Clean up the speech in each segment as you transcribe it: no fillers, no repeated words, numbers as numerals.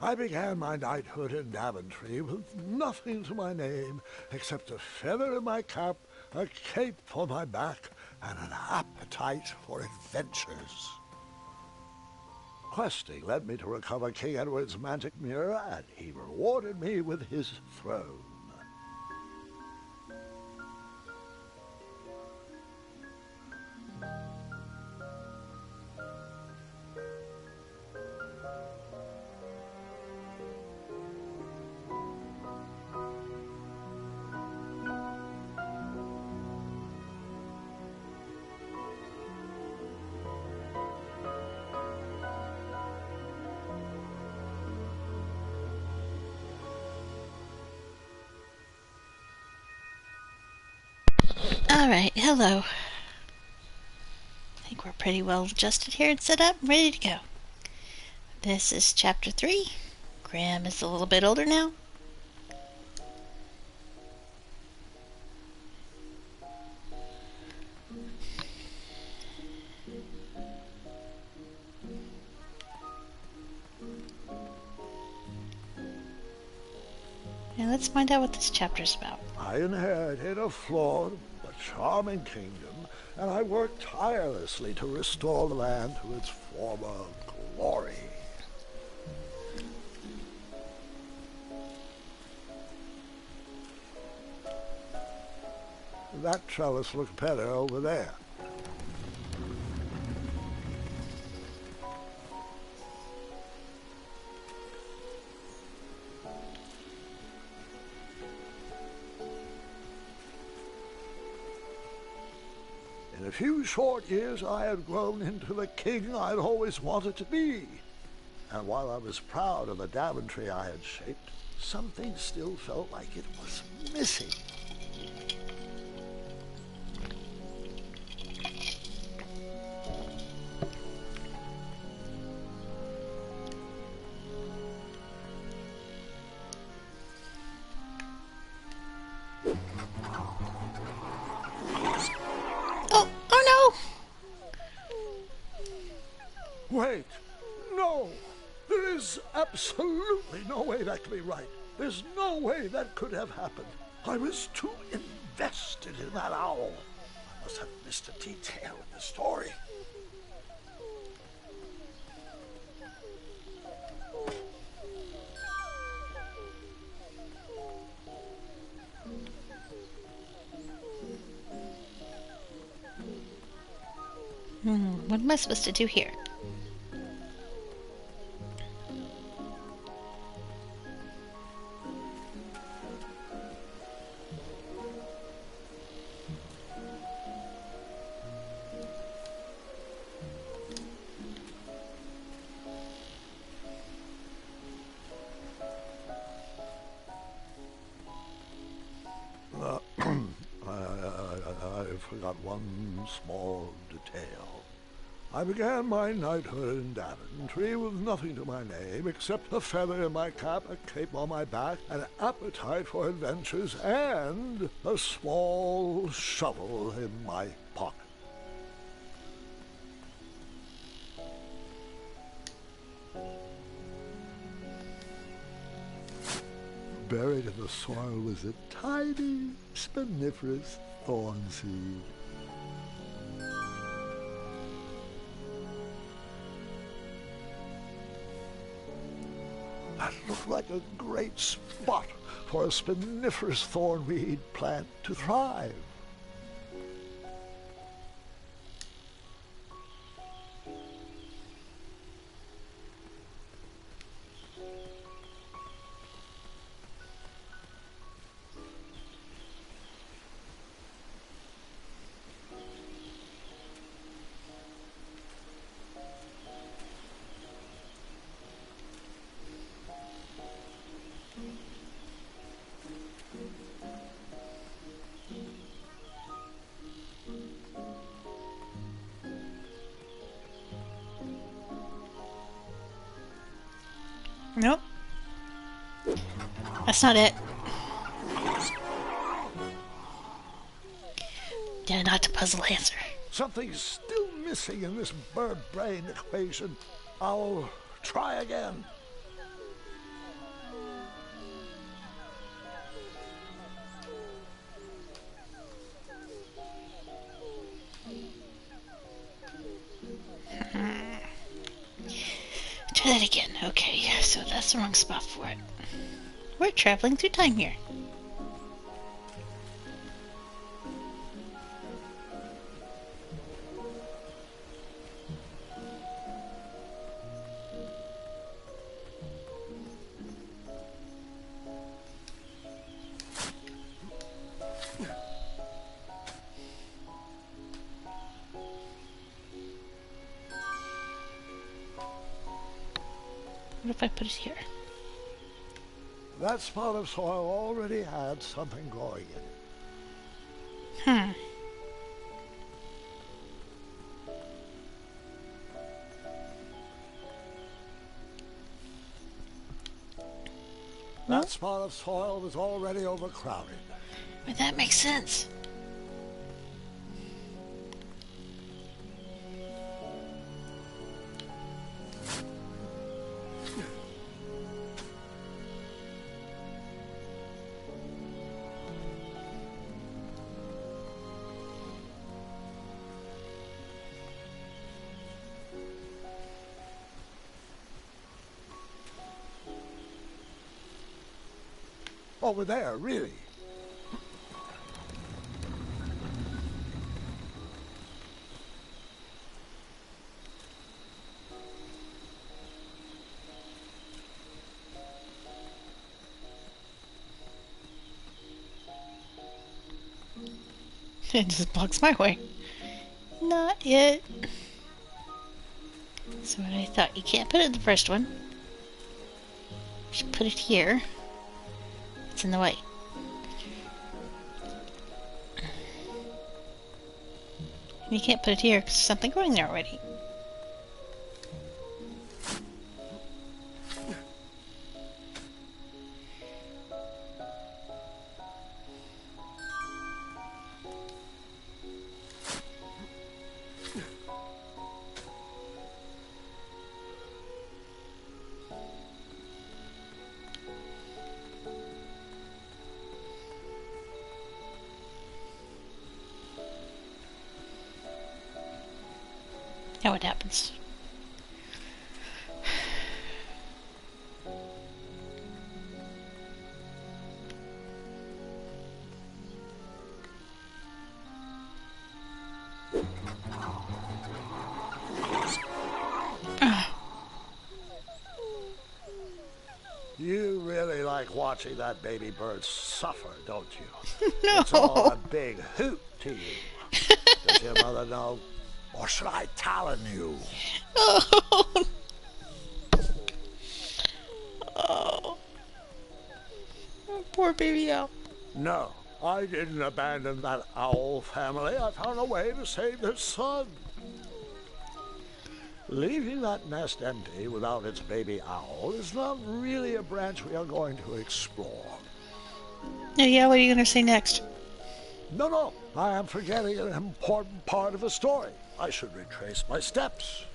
I began my knighthood in Daventry with nothing to my name except a feather in my cap, a cape for my back, and an appetite for adventures. Questing led me to recover King Edward's magic mirror, and he rewarded me with his throne. Alright, hello. I think we're pretty well adjusted here and set up, ready to go. This is chapter 3. Graham is a little bit older now. Now let's find out what this chapter is about. I inherited a flawed but charming kingdom, and I worked tirelessly to restore the land to its former glory. That trellis looks better over there. In a few short years, I had grown into the king I'd always wanted to be. And while I was proud of the Daventry I had shaped, something still felt like it was missing. Oh no! Wait! No! There is absolutely no way that can be right. There's no way that could have happened. I was too invested in that owl. I must have missed a detail in the story. What am I supposed to do here? I forgot one small detail. I began my knighthood in Daventry with nothing to my name except a feather in my cap, a cape on my back, an appetite for adventures, and a small shovel in my pocket. Buried in the soil was a tiny, spiniferous thorn seed. That looked like a great spot for a spiniferous thornweed plant to thrive. Nope. That's not it. Yeah, not the puzzle answer. Something's still missing in this bird brain equation. I'll try again. that again. Okay, so that's the wrong spot for it. We're traveling through time here. What if I put it here? That spot of soil already had something growing in it. That spot of soil was already overcrowded. Well, that makes sense. Over there, really. It just blocks my way. Not yet. So what I thought, you can't put it in the first one. You should put it here. It's in the way. And you can't put it here because there's something growing there already. Now what happens? You really like watching that baby bird suffer, don't you? No. It's all a big hoot to you. Does your mother know? Or should I talon you? Oh. Oh. Poor baby owl. No, I didn't abandon that owl family. I found a way to save their son. Leaving that nest empty without its baby owl is not really a branch we are going to explore. Oh, yeah, what are you going to say next? No, I am forgetting an important part of the story. I should retrace my steps.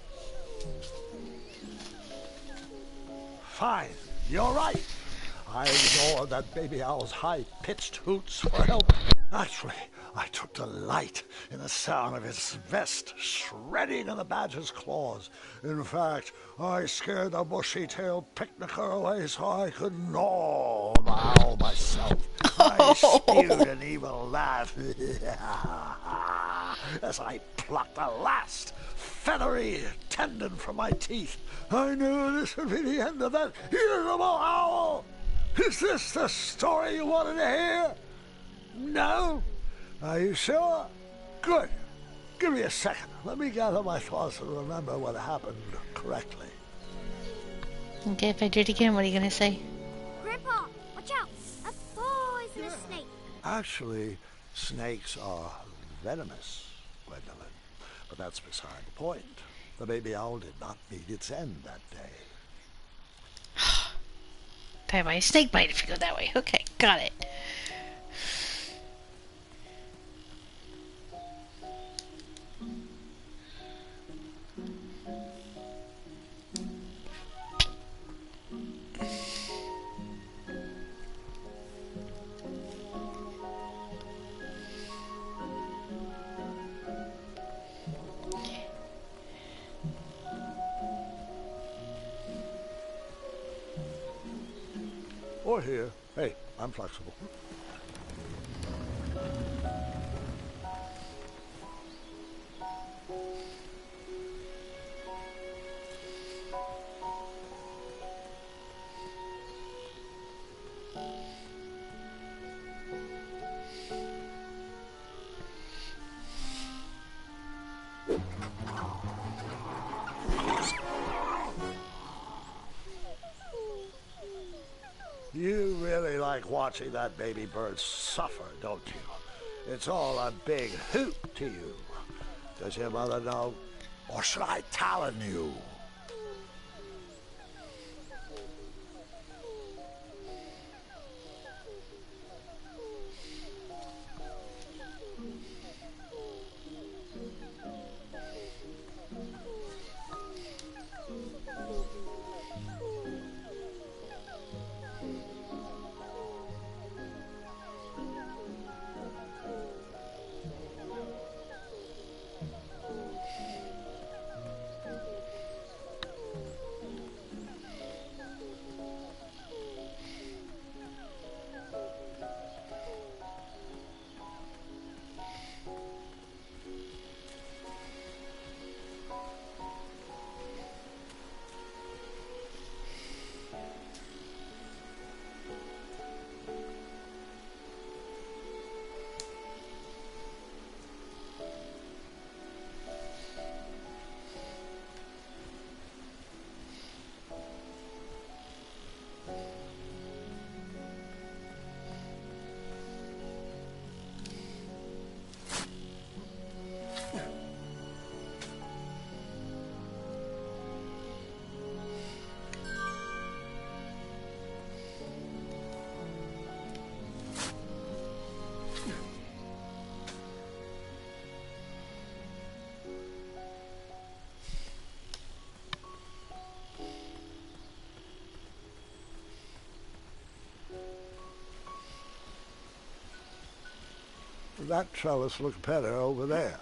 Fine, you're right. I ignored that baby owl's high-pitched hoots for help. Actually, I took delight in the sound of its vest shredding in the badger's claws. In fact, I scared the bushy-tailed picnicker away so I could gnaw the owl myself. I spewed an evil laugh as I plucked the last feathery tendon from my teeth. I knew this would be the end of that irritable owl. Is this the story you wanted to hear? No? Are you sure? Good. Give me a second. Let me gather my thoughts and remember what happened correctly. Okay, if I do it again, what are you going to say? Grandpa, watch out! A poisonous snake. Actually, snakes are venomous, Gwendolyn. But that's beside the point. The baby owl did not meet its end that day. Die by a snake bite if you go that way. Okay, got it. Or here. Hey, I'm flexible. You really like watching that baby bird suffer, don't you? It's all a big hoot to you. Does your mother know? Or should I talon you? That trellis looks better over there.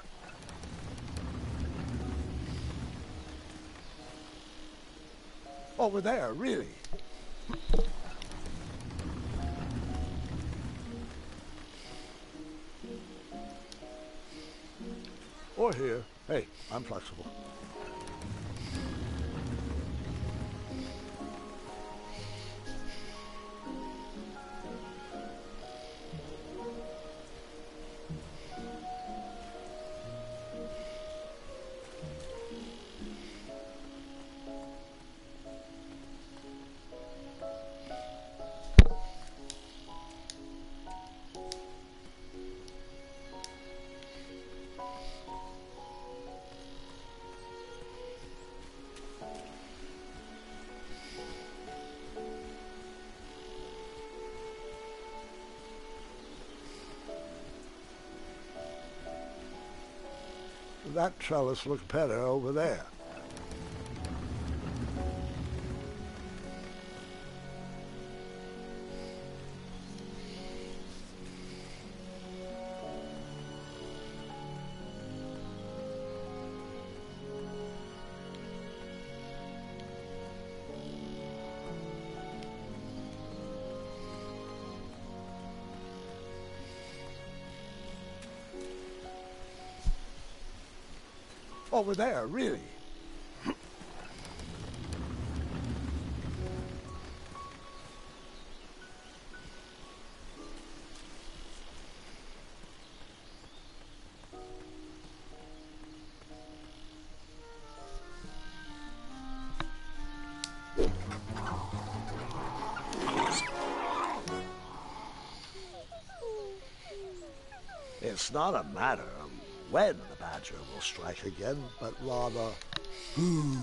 Over there, really. Or here. Hey, I'm flexible. That trellis looks better over there. Over there, really. It's not a matter of when the badger will strike again, but rather who.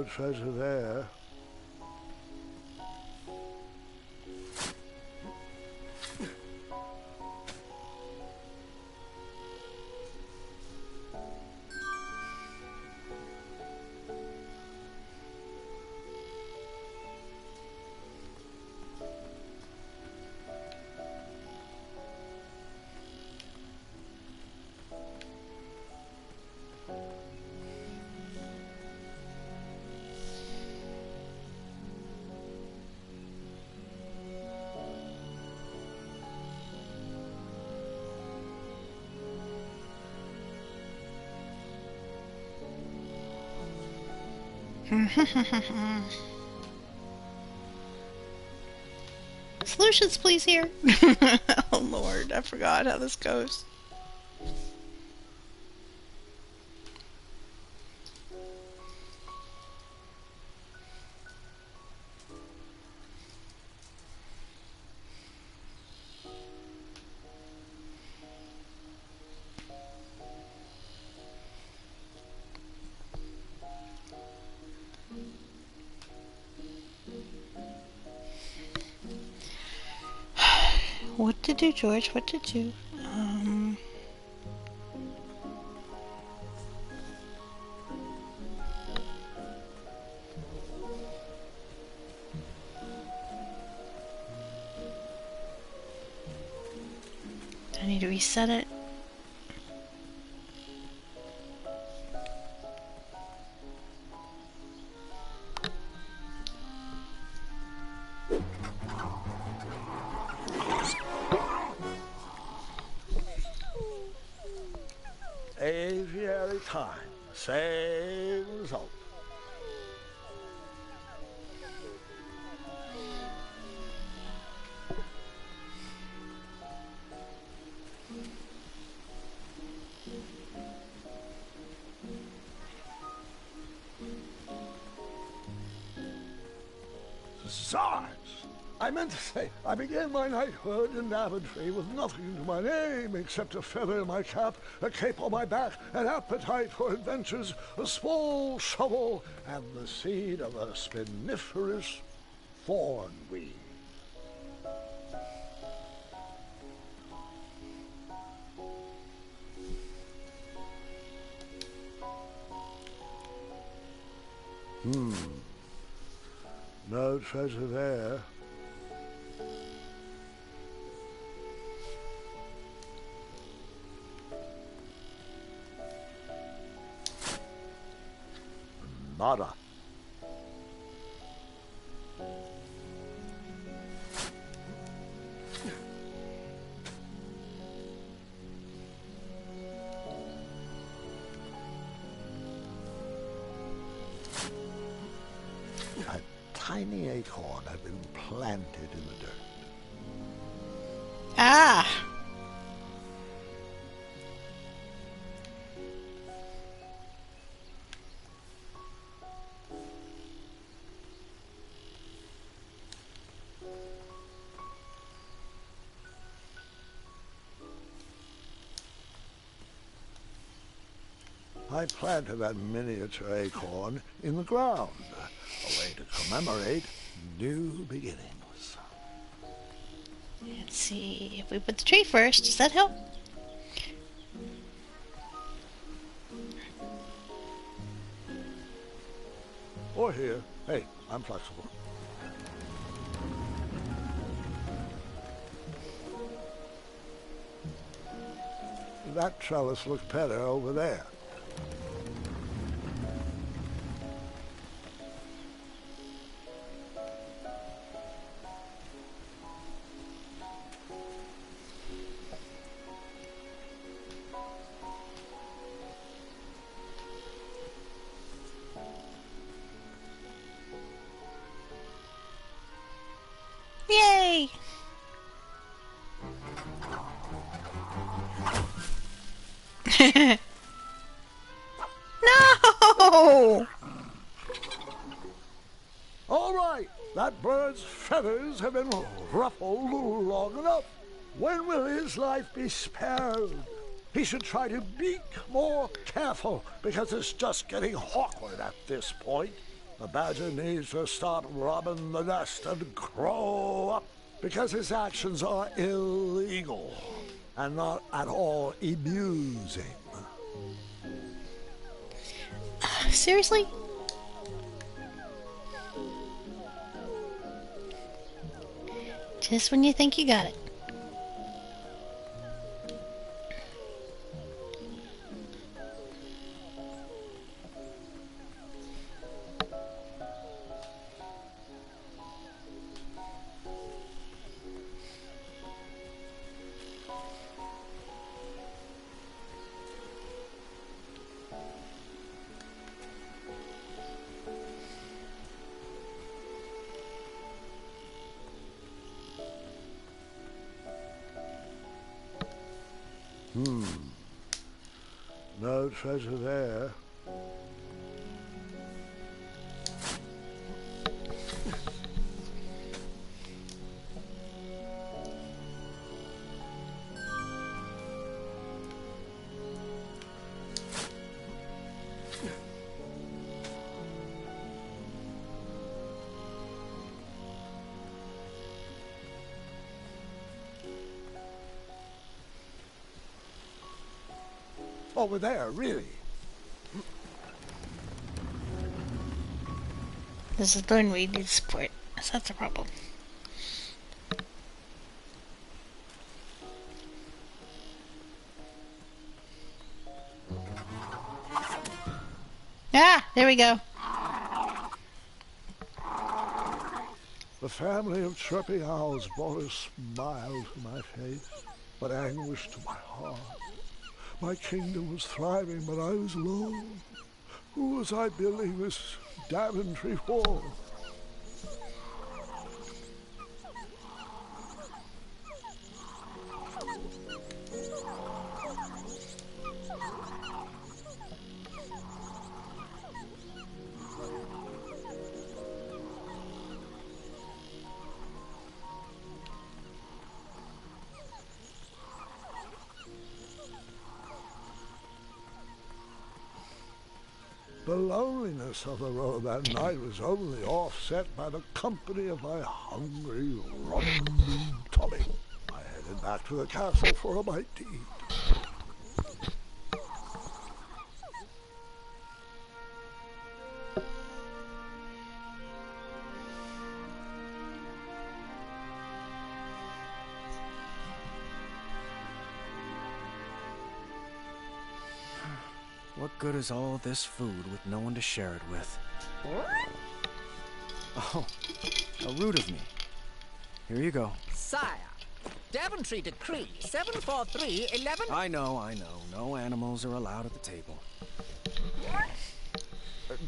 treasure there. Solutions, please, here. Oh, Lord, I forgot how this goes. What to do, George? What to do? Do I need to reset it? Aviary time. Same result. Zods! I meant to say, I began my knighthood in Daventry with nothing to my name except a feather in my cap, a cape on my back, an appetite for adventures, a small shovel, and the seed of a spiniferous thornweed. No treasure there. Nada. A tiny acorn had been planted in the dirt. Ah! I planted that miniature acorn in the ground, a way to commemorate new beginnings. Let's see if we put the tree first. Does that help? Or here. Hey, I'm flexible. That trellis looks better over there. Yay! No! All right, that bird's feathers have been ruffled long enough. When will his life be spared? He should try to be more careful, because it's just getting awkward at this point. The badger needs to stop robbing the nest and grow up because his actions are illegal and not at all amusing. Seriously? Just when you think you got it. No treasure there. Over there, really. This is the one we need support. So that's a problem. Ah, there we go. The family of chirping owls brought a smile to my face, but anguish to my heart. My kingdom was thriving, but I was alone. Who was I building this Daventry for? The loneliness of the road that night was only offset by the company of my hungry, rumbling tummy. I headed back to the castle for a bite to eat. What good is all this food with no one to share it with? Oh, how rude of me. Here you go. Sire, Daventry Decree 74311. I know. No animals are allowed at the table.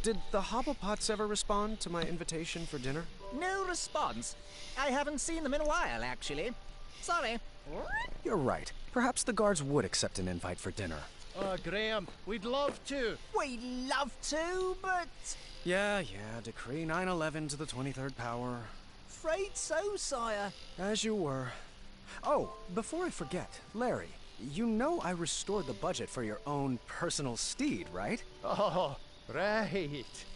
Did the Hobblepots ever respond to my invitation for dinner? No response. I haven't seen them in a while, actually. Sorry. You're right. Perhaps the guards would accept an invite for dinner. Graham, we'd love to. We'd love to, but... Yeah, Decree 911 to the 23rd power. Afraid so, sire. As you were. Oh, before I forget, Larry, you know I restored the budget for your own personal steed, right? Oh, right.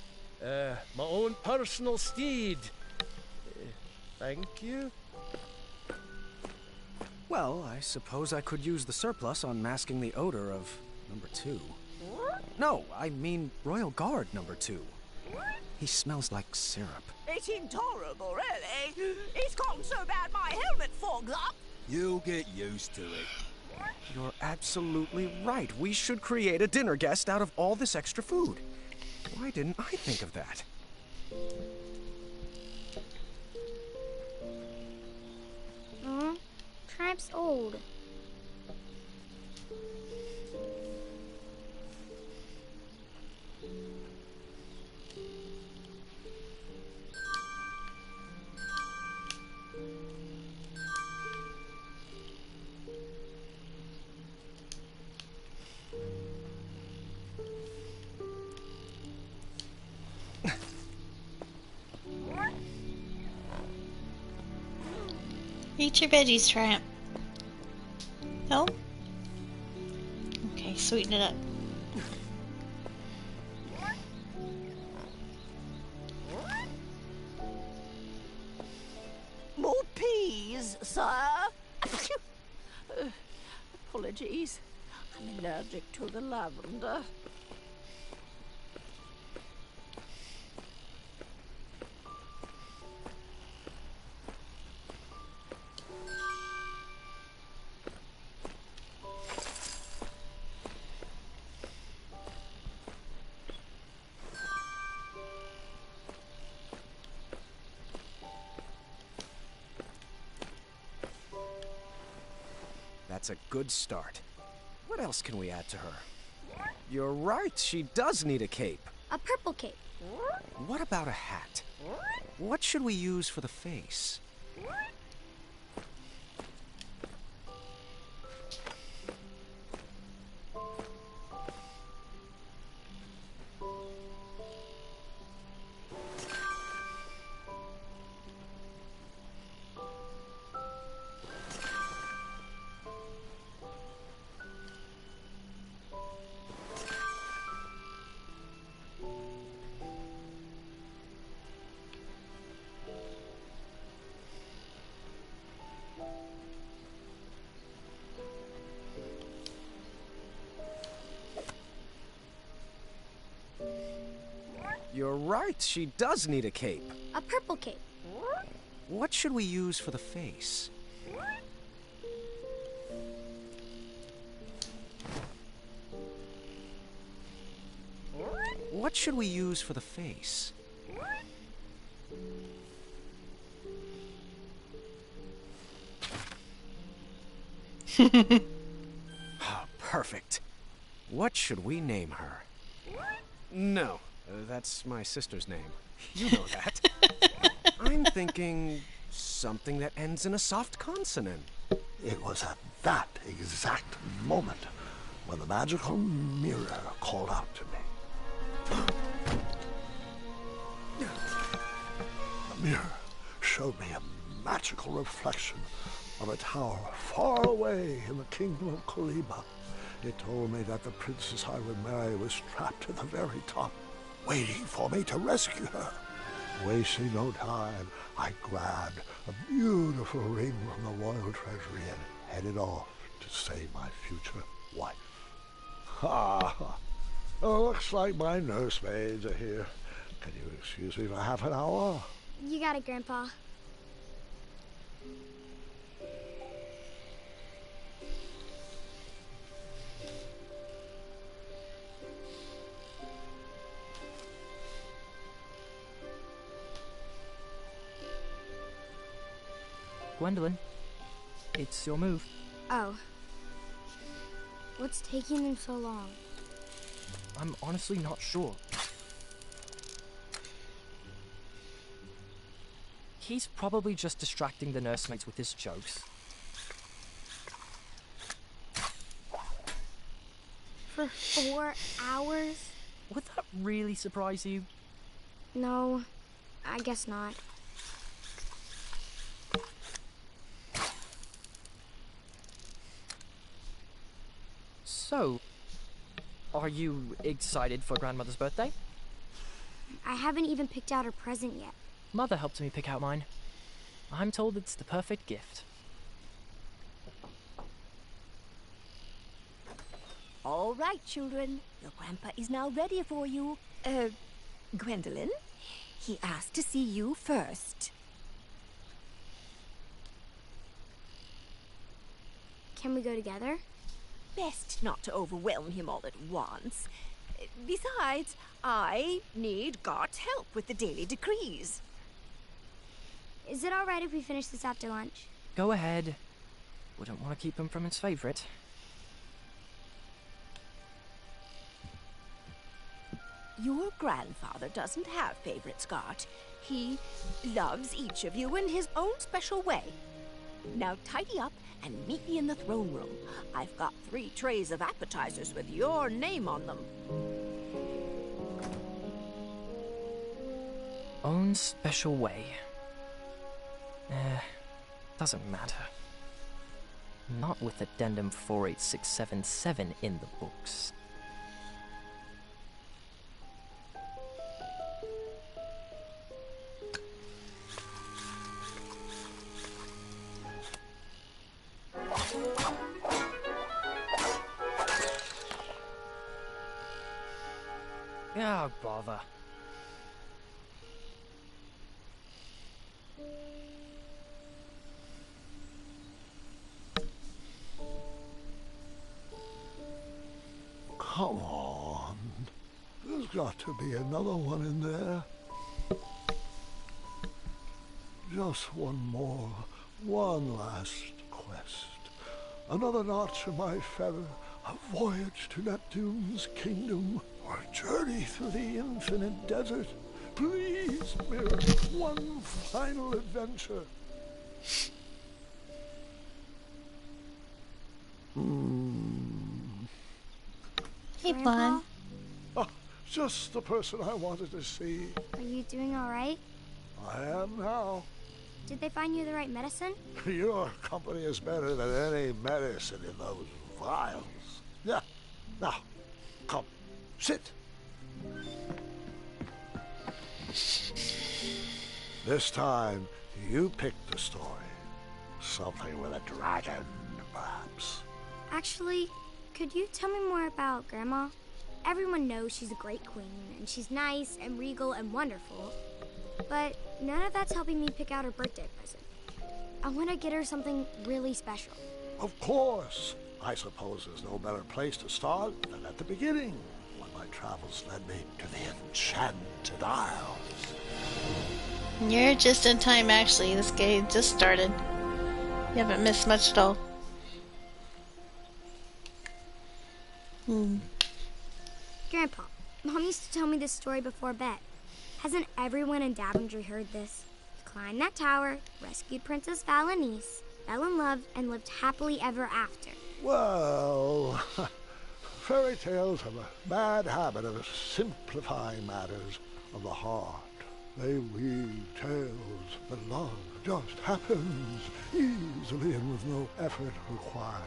My own personal steed. Thank you. Well, I suppose I could use the surplus on masking the odor of number 2. No, I mean Royal Guard number 2. He smells like syrup. It's intolerable, really. It's gotten so bad my helmet fogs up. You'll get used to it. You're absolutely right. We should create a dinner guest out of all this extra food. Why didn't I think of that? Tribe's old. Eat your veggies, Tramp. No? Okay, sweeten it up. sir. Apologies. I'm allergic to the lavender. That's a good start. What else can we add to her? You're right, she does need a cape. A purple cape. What about a hat? What should we use for the face? You're right, she does need a cape. A purple cape. What should we use for the face? What should we use for the face? Oh, perfect. What should we name her? No, that's my sister's name. You know that. I'm thinking something that ends in a soft consonant. It was at that exact moment when the magical mirror called out to me. The mirror showed me a magical reflection of a tower far away in the kingdom of Koliba. It told me that the princess I would marry was trapped at the very top, waiting for me to rescue her. Wasting no time, I grabbed a beautiful ring from the royal treasury and headed off to save my future wife. Ha! Oh, looks like my nursemaids are here. Can you excuse me for half an hour? You got it, Grandpa. Gwendolyn, it's your move. Oh. What's taking them so long? I'm honestly not sure. He's probably just distracting the nursemaids with his jokes. For 4 hours? Would that really surprise you? No, I guess not. So, are you excited for Grandmother's birthday? I haven't even picked out her present yet. Mother helped me pick out mine. I'm told it's the perfect gift. All right, children. Your grandpa is now ready for you. Gwendolyn, he asked to see you first. Can we go together? Best not to overwhelm him all at once. Besides, I need God's help with the daily decrees. Is it all right if we finish this after lunch? Go ahead. Wouldn't want to keep him from his favorite. Your grandfather doesn't have favorites, Scott. He loves each of you in his own special way. Now tidy up and meet me in the throne room. I've got 3 trays of appetizers with your name on them. Own special way. Doesn't matter. Not with Addendum 48677 in the books. Oh, bother. Come on. There's got to be another one in there. Just one more. One last quest. Another notch in my feather. A voyage to Neptune's kingdom. Or a journey through the infinite desert. Please, Mirror, one final adventure. Hey, Grandpa, Fawn. Ah, just the person I wanted to see. are you doing all right? I am now. Did they find you the right medicine? Your company is better than any medicine in those vials. Yeah. Now, come, sit. This time, you pick the story. Something with a dragon, perhaps. Actually, could you tell me more about Grandma? Everyone knows she's a great queen, and she's nice and regal and wonderful. But none of that's helping me pick out her birthday present. I want to get her something really special. Of course. I suppose there's no better place to start than at the beginning, when my travels led me to the Enchanted Isles. You're just in time, actually. This game just started. You haven't missed much at all. Grandpa, Mom used to tell me this story before bed. Hasn't everyone in Daventry heard this? He climbed that tower, rescued Princess Valenice, fell in love, and lived happily ever after. Well, fairy tales have a bad habit of simplifying matters of the heart. They weave tales that love just happens easily and with no effort required.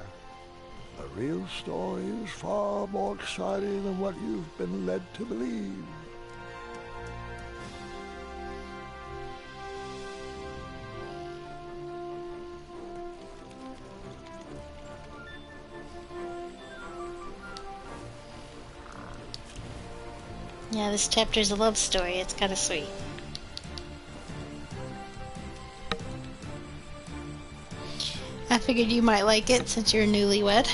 The real story is far more exciting than what you've been led to believe. Yeah, this chapter's a love story. It's kind of sweet. I figured you might like it since you're newlywed.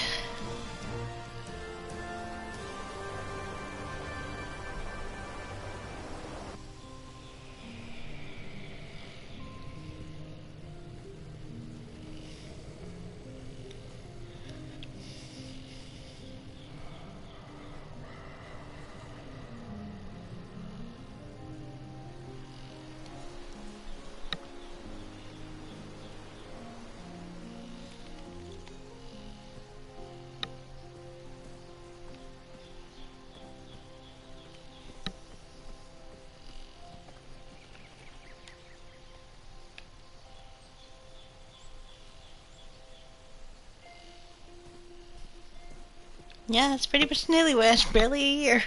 Yeah, it's pretty much newlywed. Barely a year.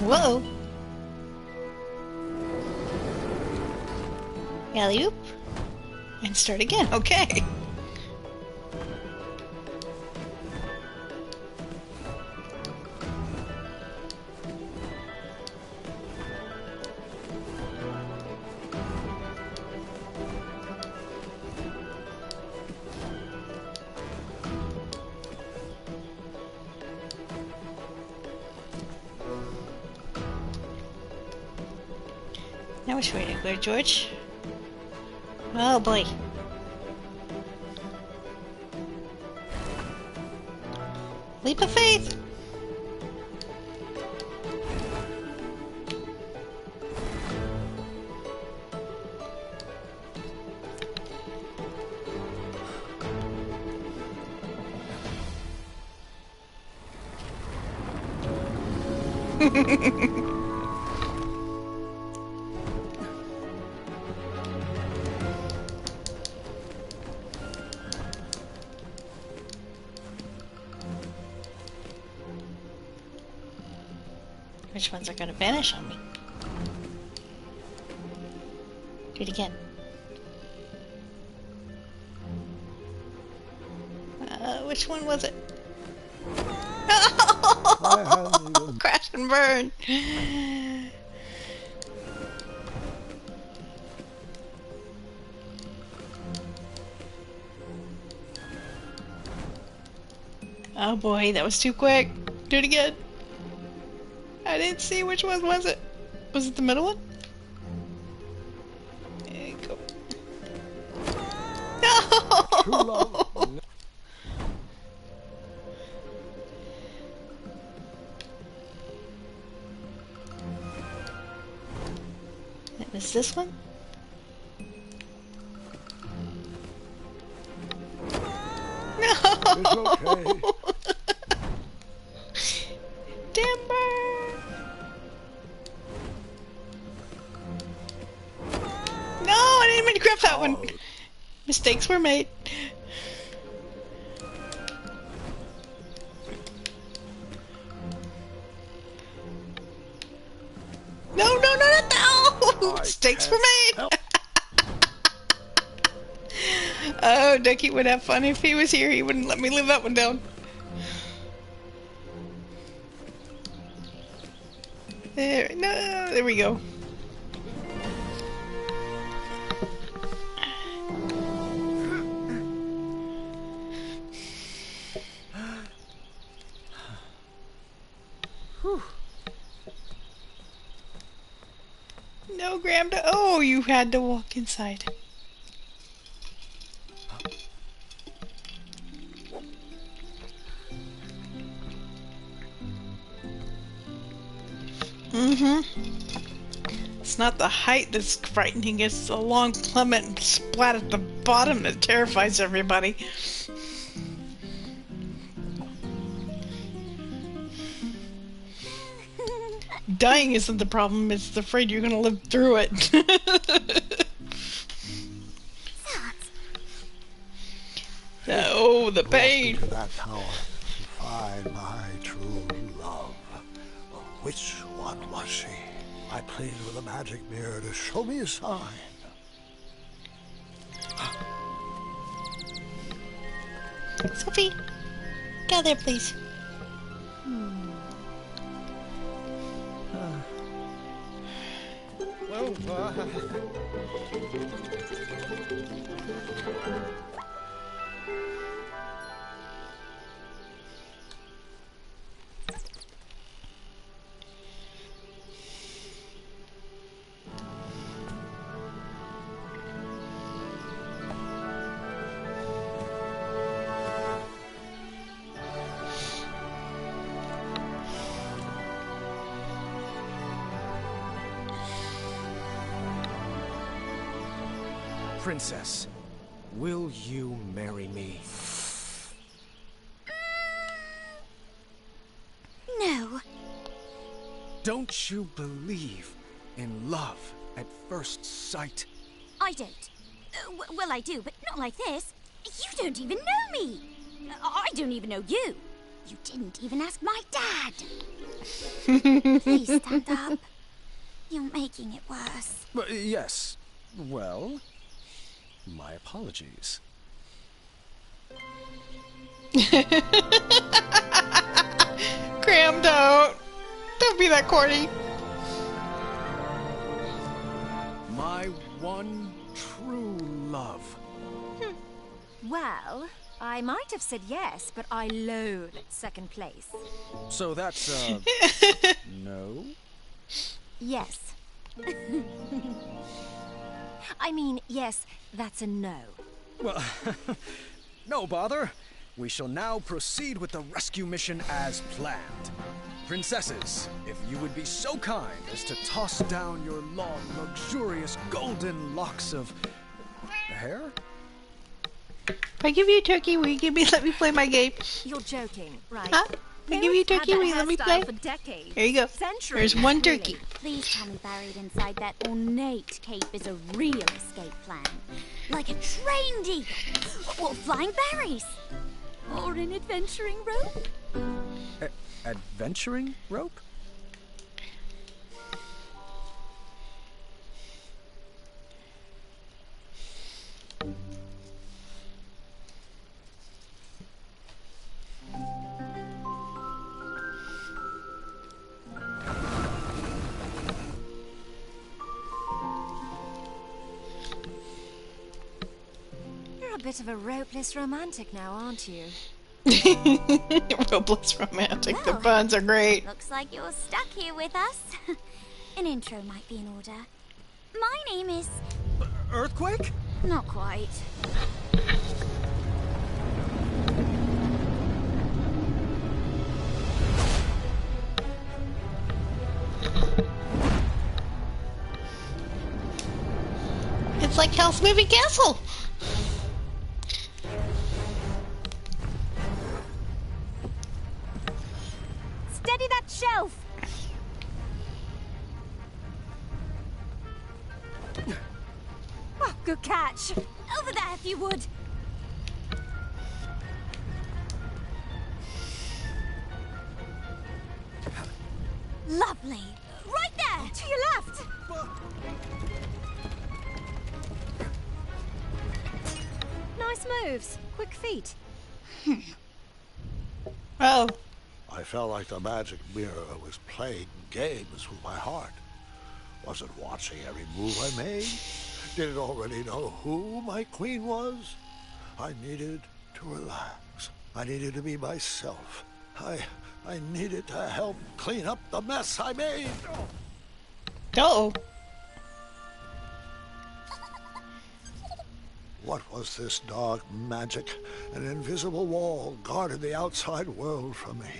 Whoa. Alley-oop. And start again. Okay. Now which way to go, George? Oh boy. Leap of faith! Which ones are gonna vanish on me? Do it again. Which one was it? Oh, crash and burn. Oh boy, that was too quick. Do it again. I didn't see which one was it. Was it the middle one? There you go. No! Is this one? No! It's okay. Timber! No, I didn't mean to grab that one. Mistakes were made. No, no, no, no, no! Mistakes were made. Oh, Ducky would have fun if he was here. He wouldn't let me live that one down. There, no, there we go. No, Graham. Oh, you had to walk inside. It's not the height that's frightening, it's the long plummet and splat at the bottom that terrifies everybody. Dying isn't the problem, it's the afraid you're gonna live through it. Oh, the pain! Walk into that tower to find my true love. Which one was she? I played with a magic mirror to show me a sign. Sophie, get there, please. Well, Princess, will you marry me? No. Don't you believe in love at first sight? I don't. Well, I do, but not like this. You don't even know me. I don't even know you. You didn't even ask my dad. Please stand up. You're making it worse. Yes. Well, my apologies. Graham, don't. Don't be that corny. My one true love. Well, I might have said yes, but I loathe second place. So that's, no? Yes. I mean, yes, that's a no. Well, no bother. We shall now proceed with the rescue mission as planned. Princesses, if you would be so kind as to toss down your long, luxurious golden locks of hair? If I give you a turkey, will you let me play my game? You're joking, right? Huh? We give you turkey. Will you let me play? For decades. Here you go. Centuries. There's one turkey. Please tell me buried inside that ornate cape is a real escape plan. Like a trained eagle, or flying berries, or an adventuring rope. Adventuring rope? You're a bit of a ropeless romantic now, aren't you? Ropeless romantic. The puns are great. Looks like you're stuck here with us. An intro might be in order. My name is... Earthquake? Not quite. It's like Hell's Moving Castle. Steady that shelf! Oh, good catch. Over there, if you would. Lovely. Right there! To your left. Nice moves. Quick feet. Oh. I felt like the magic mirror was playing games with my heart. Was it watching every move I made? Did it already know who my queen was? I needed to relax. I needed to be myself. I needed to help clean up the mess I made. Uh-oh. What was this dark magic? An invisible wall guarded the outside world from me.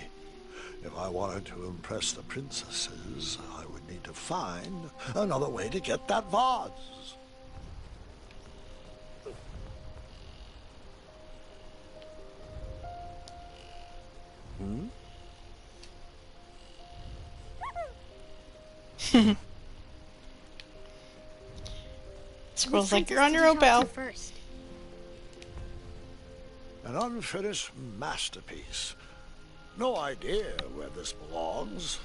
If I wanted to impress the princesses, I would need to find another way to get that vase. Squirrel's like, you're on your own, pal. First. An unfinished masterpiece. No idea where this belongs.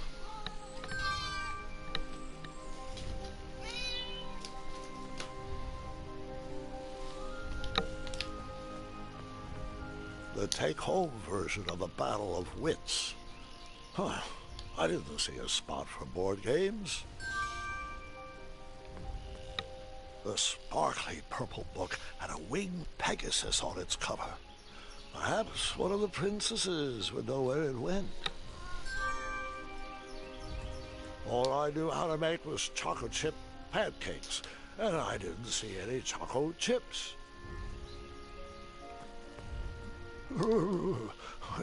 The take-home version of the Battle of Wits. Huh. I didn't see a spot for board games. The sparkly purple book had a winged Pegasus on its cover. Perhaps one of the princesses would know where it went. All I knew how to make was chocolate chip pancakes, and I didn't see any chocolate chips.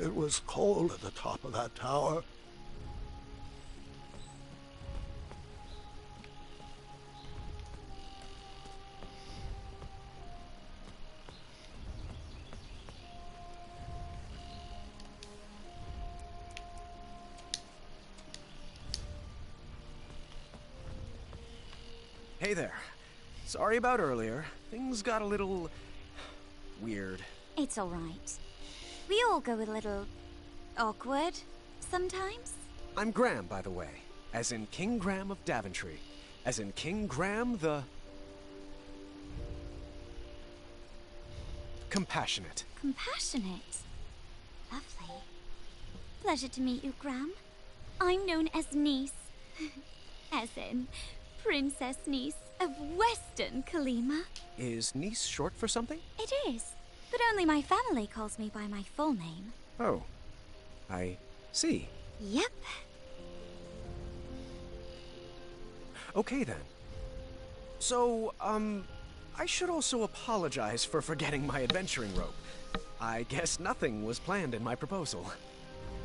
It was cold at the top of that tower. Hey there. Sorry about earlier. Things got a little... weird. It's all right. We all go a little awkward sometimes. I'm Graham, by the way. As in King Graham of Daventry. As in King Graham the... Compassionate. Compassionate. Lovely. Pleasure to meet you, Graham. I'm known as Niece. As in Princess Niece of Western Kalima. Is Niece short for something? It is, but only my family calls me by my full name. Oh. I see. Yep. Okay then. So, I should also apologize for forgetting my adventuring rope. I guess nothing was planned in my proposal.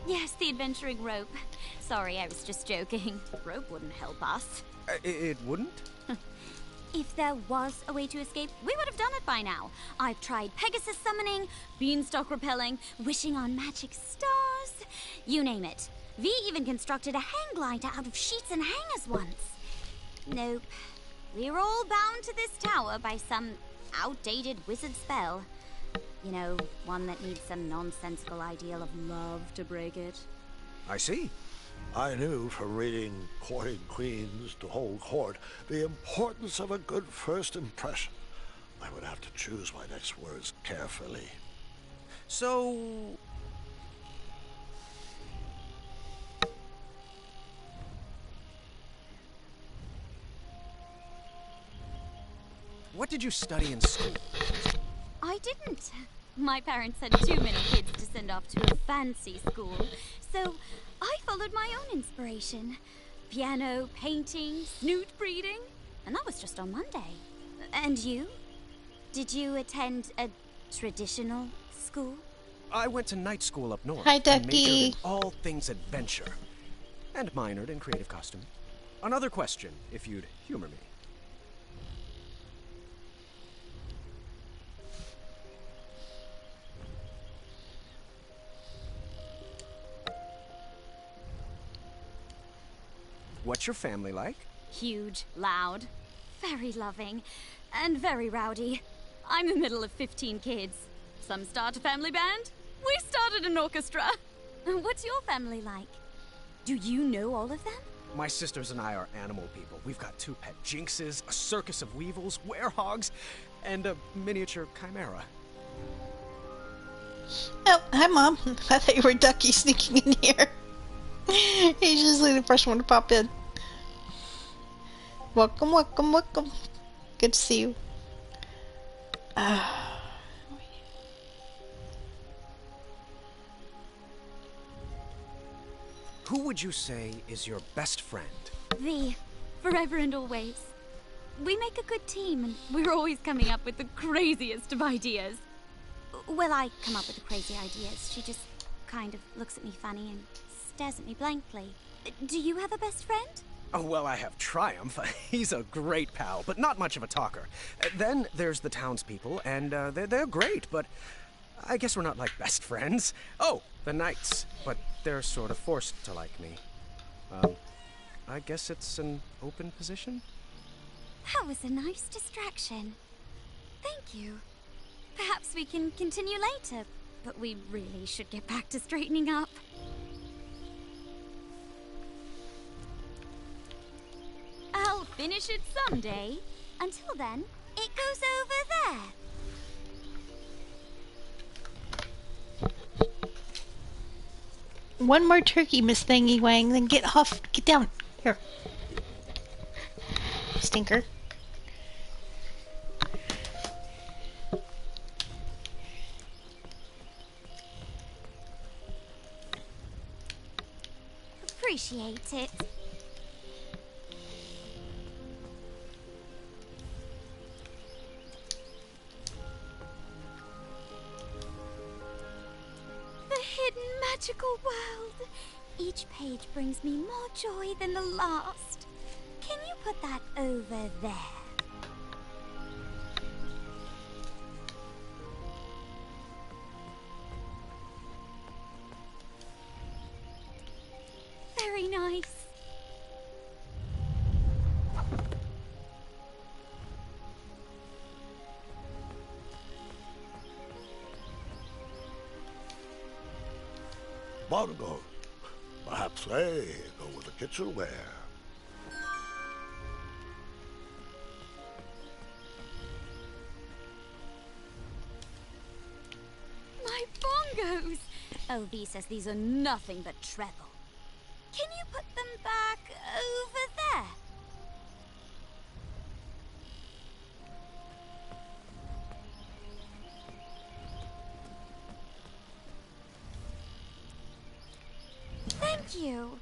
Yes, the adventuring rope. Sorry, I was just joking. Rope wouldn't help us. It wouldn't? If there was a way to escape, we would have done it by now. I've tried Pegasus summoning, beanstalk repelling, wishing on magic stars, windows, you name it. Vi even constructed a hang glider out of sheets and hangers once. Nope. We're all bound to this tower by some outdated wizard spell. You know, one that needs some nonsensical ideal of love to break it. I see. I knew from reading Courting Queens to Hold Court the importance of a good first impression. I would have to choose my next words carefully. So... what did you study in school? I didn't. My parents had too many kids to send off to a fancy school, so I followed my own inspiration. Piano, painting, snoot breeding, and that was just on Monday. And you? Did you attend a traditional school? I went to night school up north. Hi, and Ducky. majored in all things adventure. And minored in creative costume. Another question, if you'd humor me. What's your family like? Huge, loud, very loving, and very rowdy. I'm the middle of 15 kids. Some start a family band. We started an orchestra. What's your family like? Do you know all of them? My sisters and I are animal people. We've got 2 pet jinxes, a circus of weevils, werehogs, and a miniature chimera. Oh, hi, Mom. I thought you were Ducky sneaking in here. He's usually the first one to pop in. Welcome, welcome, welcome. Good to see you. Who would you say is your best friend? Vi, forever and always. We make a good team, and we're always coming up with the craziest of ideas. Well, I come up with the crazy ideas. She just kind of looks at me funny and stares at me blankly. Do you have a best friend? Oh, well, I have Triumph. He's a great pal, but not much of a talker. Then there's the townspeople, and they're great, but I guess we're not like best friends. Oh, the knights, but they're sort of forced to like me. I guess it's an open position? That was a nice distraction. Thank you. Perhaps we can continue later, but we really should get back to straightening up. I'll finish it someday. Until then, it goes over there. One more turkey, Miss Thingy Wang, then get off. Get down. Here. Stinker. Appreciate it. The hidden magical world. Each page brings me more joy than the last. Can you put that over there? Very nice. Bongo. Perhaps they go with the kitchenware. My bongos! Oh, V says these are nothing but treble. Can you put them back over there? Thank you.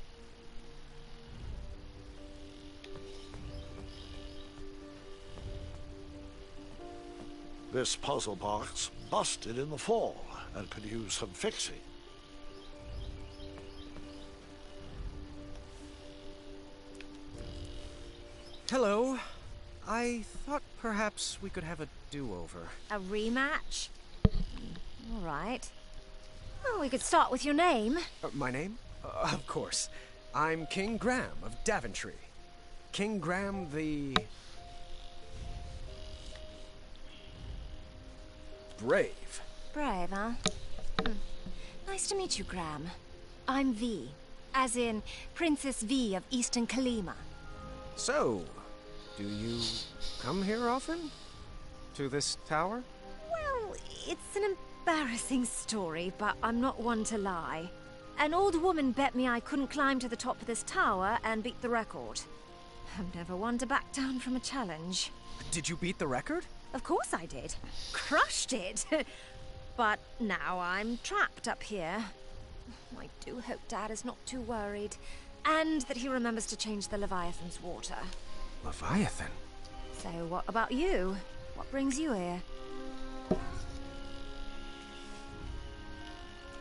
This puzzle box busted in the fall and could use some fixing. Hello. I thought perhaps we could have a do-over. A rematch? All right. Well, we could start with your name. My name? Of course. I'm King Graham of Daventry. King Graham the... Brave. Brave, huh? Nice to meet you, Graham. I'm V, as in Princess V of Eastern Kalima. So, do you come here often? To this tower? Well, it's an embarrassing story, but I'm not one to lie. An old woman bet me I couldn't climb to the top of this tower and beat the record. I'm never one to back down from a challenge. Did you beat the record? Of course I did. Crushed it. But now I'm trapped up here. I do hope Dad is not too worried. And that he remembers to change the Leviathan's water. Leviathan? So what about you? What brings you here?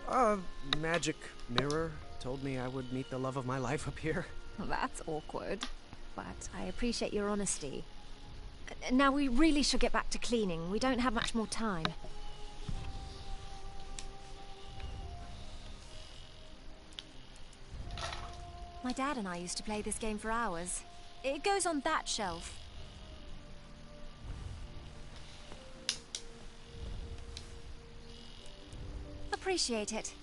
A magic mirror told me I would meet the love of my life up here. Well, that's awkward. But I appreciate your honesty. Now we really should get back to cleaning. We don't have much more time. My dad and I used to play this game for hours. It goes on that shelf. Appreciate it.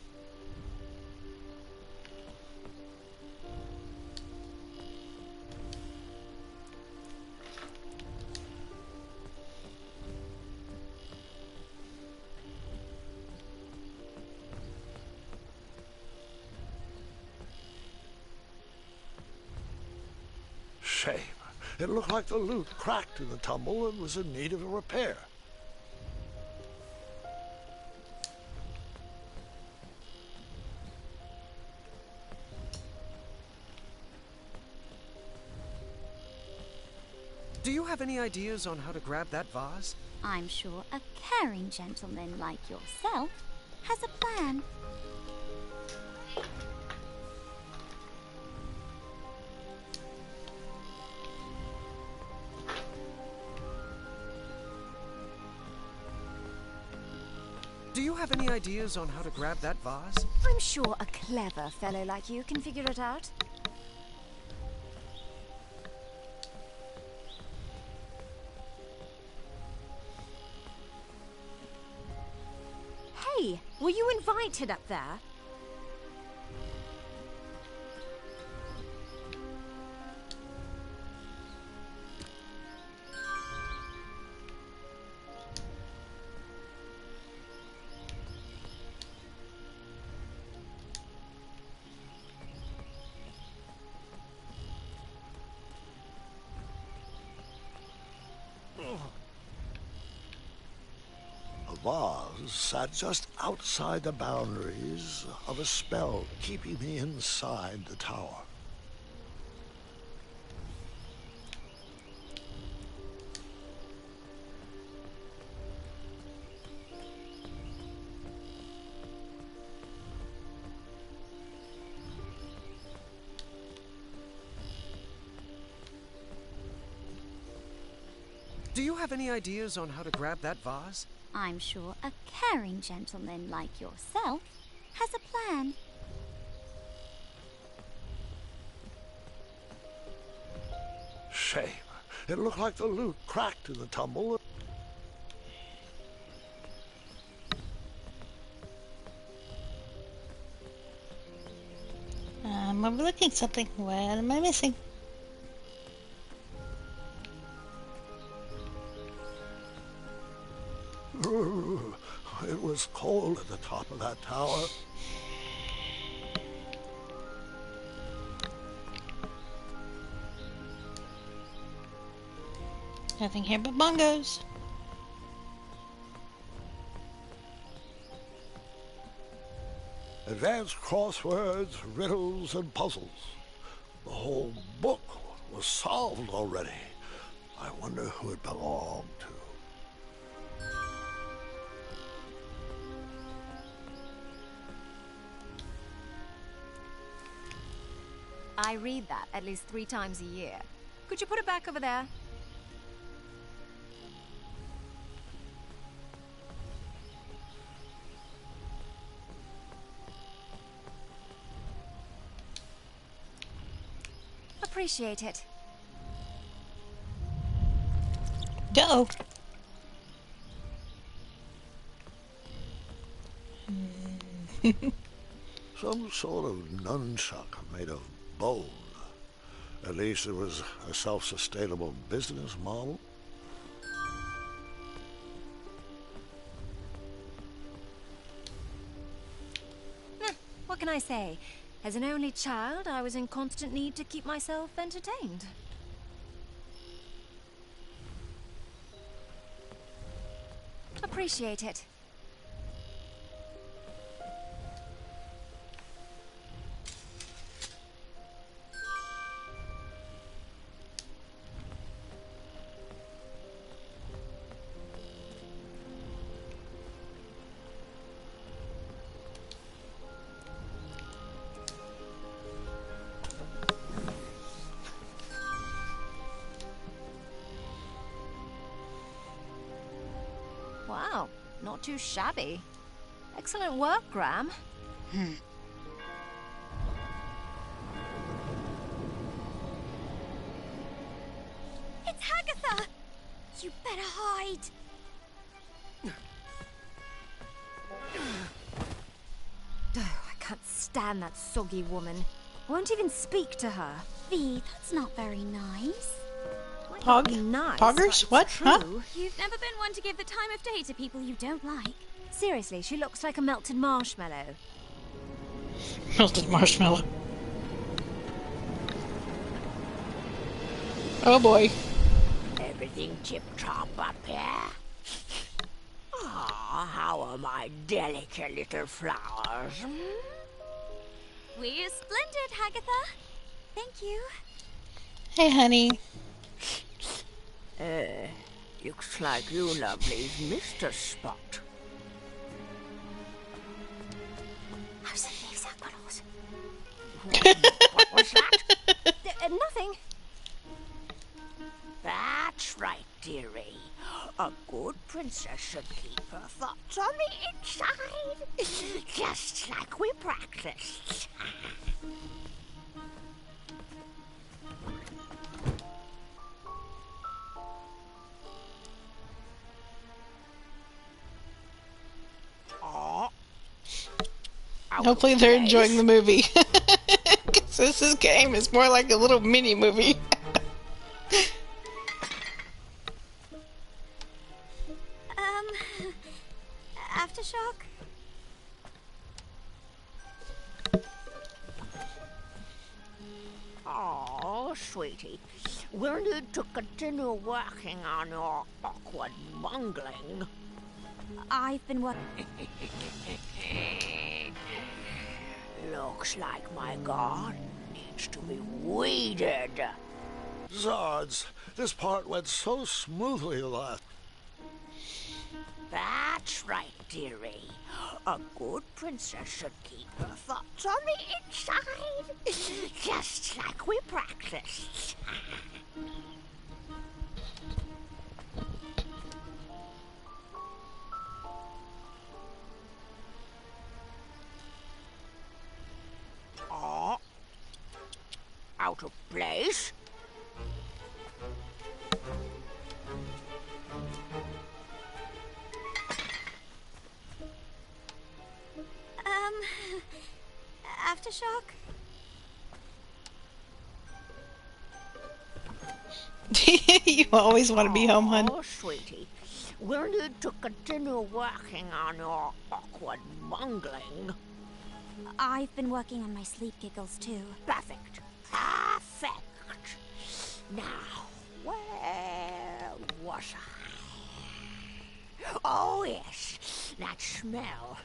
Shame. It looked like the loot cracked in the tumble and was in need of a repair. Do you have any ideas on how to grab that vase? I'm sure a caring gentleman like yourself has a plan. Do you have any ideas on how to grab that vase? I'm sure a clever fellow like you can figure it out. Hey, were you invited up there? The vase sat just outside the boundaries of a spell keeping me inside the tower. Do you have any ideas on how to grab that vase? I'm sure a caring gentleman like yourself has a plan. Shame. It looked like the loot cracked in the tumble. I'm overlooking something. What am I missing? It was cold at the top of that tower. Nothing here but bongos. Advanced crosswords, riddles, and puzzles. The whole book was solved already. I wonder who it belonged to. I read that at least 3 times a year. Could you put it back over there? appreciate it. Uh-oh. Some sort of nunchuck made of bone. At least it was a self-sustainable business model. What can I say? As an only child, I was in constant need to keep myself entertained. Appreciate it. Wow, not too shabby. Excellent work, Graham. It's Hagatha! You better hide. Oh, I can't stand that soggy woman. I won't even speak to her. V, that's not very nice. Pog? Nice, Poggers? What? Huh? You've never been one to give the time of day to people you don't like. Seriously, she looks like a melted marshmallow. Melted marshmallow. Oh boy. Everything tip-top up here? Ah, how are my delicate little flowers? We're splendid, Hagatha. Thank you. Hey, honey. Looks like you lovelies missed a spot. How's the leaves, Aquados? What was that? Nothing. That's right, dearie. A good princess should keep her thoughts on the inside, just like we practiced. Hopefully they're enjoying the movie. Because this game is more like a little mini movie. Aftershock? Oh, sweetie, we'll need to continue working on your awkward bungling. I've been working. Looks like my garden needs to be weeded. Zods, this part went so smoothly last. That's right, dearie. A good princess should keep her thoughts on the inside, just like we practiced. Oh, out of place? Aftershock? You always want to be home, hun. Oh, sweetie, we'll need to continue working on your awkward bungling. I've been working on my sleep giggles too. Perfect. Perfect. Now, where was I? Oh, yes, that smell.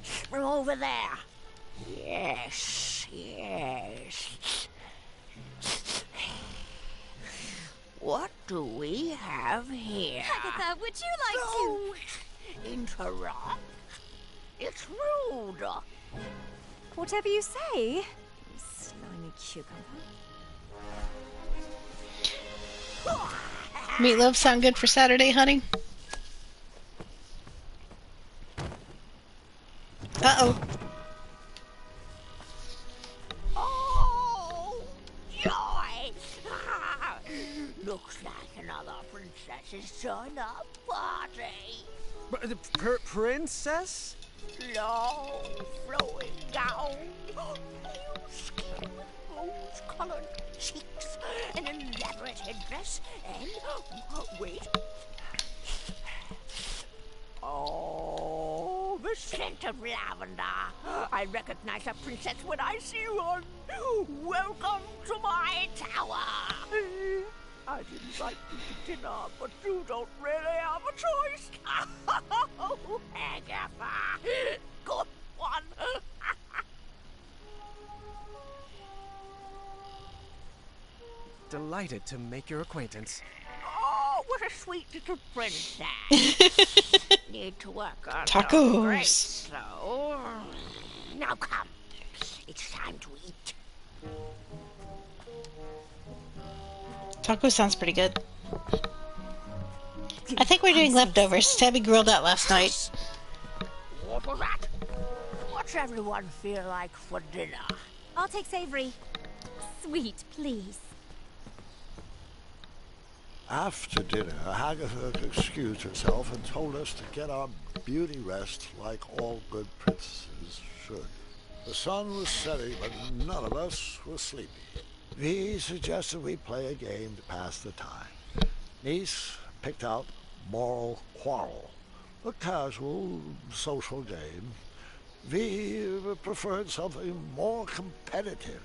From over there. Yes, yes. What do we have here? Hagatha, would you like to... Don't interrupt. It's rude. Whatever you say. You slimy cucumber. Meatloaf sound good for Saturday, honey? Uh-oh. Oh, you princesses join our party. Princess? Long, flowing gown, pale skin with rose-colored cheeks, an elaborate headdress, and wait. Oh, the scent of lavender. I recognize a princess when I see one. Welcome to my tower. I'd invite you to dinner, but you don't really have a choice. Oh, Agatha. Good one. Delighted to make your acquaintance. Oh, what a sweet little princess. Need to work on Tacos. those grapes, so now come. It's time to eat. Taco sounds pretty good. I think we're doing leftovers. Tabby grilled out last night. What was that? What's everyone feel like for dinner? I'll take savory. Sweet, please. After dinner, Agatha excused herself and told us to get our beauty rest like all good princesses should. The sun was setting, but none of us were sleepy. V suggested we play a game to pass the time. Niece picked out Moral Quarrel, a casual social game. V preferred something more competitive,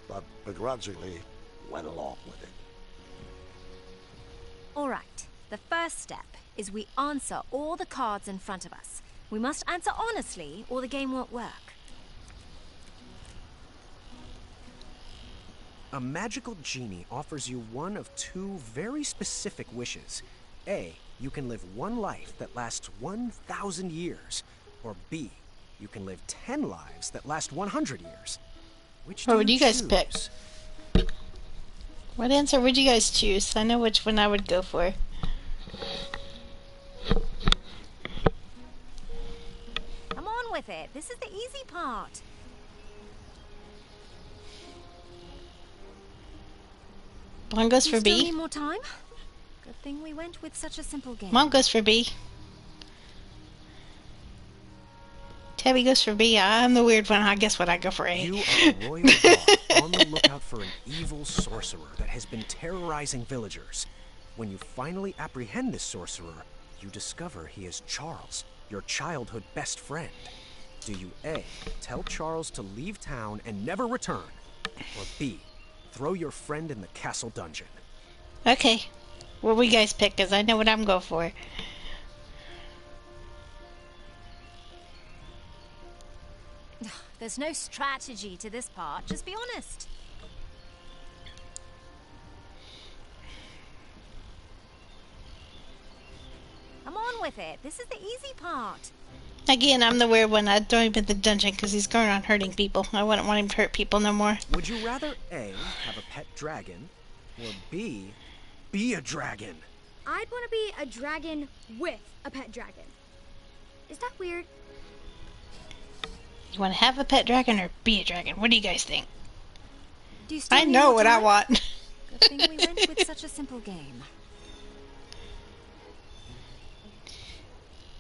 but begrudgingly went along with it. All right. The first step is we answer all the cards in front of us. We must answer honestly, or the game won't work. A magical genie offers you one of two very specific wishes. A, you can live one life that lasts 1,000 years. Or B, you can live 10 lives that last 100 years. Which What would you guys choose? pick? What answer would you guys choose? I know which one I would go for. Come on with it. This is the easy part. Mom goes for Still B. need more time? Good thing we went with such a simple game. Mom goes for B. Tabby goes for B. I'm the weird one. I guess what I go for A. You are a royal guard on the lookout for an evil sorcerer that has been terrorizing villagers. When you finally apprehend this sorcerer, you discover he is Charles, your childhood best friend. Do you A, tell Charles to leave town and never return? Or B, throw your friend in the castle dungeon? Okay. What will you guys pick? Because I know what I'm going for. There's no strategy to this part. Just be honest. Come on with it. This is the easy part. Again, I'm the weird one. I'd throw him in the dungeon because he's going around hurting people. I wouldn't want him to hurt people no more. Would you rather A, have a pet dragon, or B, be a dragon? I'd want to be a dragon with a pet dragon. Is that weird? You want to have a pet dragon or be a dragon? What do you guys think? Do you still I need know more what I time? want. Good thing we went with such a simple game.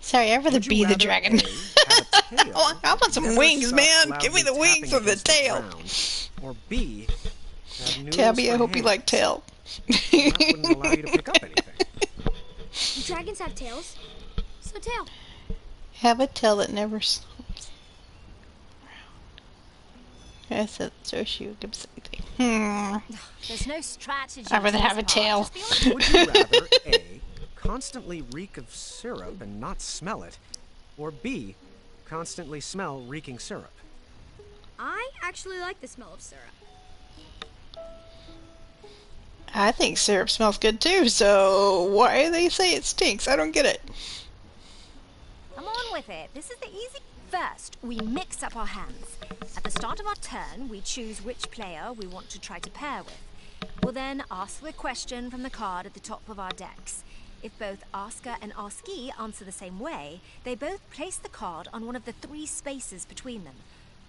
Sorry, I'd rather Would you be the rather dragon. A, have a tail Oh, I want some never wings, stop man. loudly Give me the tapping wings of the against tail. ground, or B, have noodles Tabby, I for hope you like hands? tail. That wouldn't allow you to pick up anything. Dragons have tails. So tail. Have a tail that never stops. I said so she could say anything. There's no strategy. I'd rather to have this a tail. part. Just be honest. Would you rather A, constantly reek of syrup and not smell it, or B, constantly smell reeking syrup? I actually like the smell of syrup. I think syrup smells good too, so why do they say it stinks? I don't get it. Come on with it. This is the easy. First, we mix up our hands. At the start of our turn, we choose which player we want to try to pair with. We'll then ask the question from the card at the top of our decks. If both asker and askee answer the same way, they both place the card on one of the 3 spaces between them.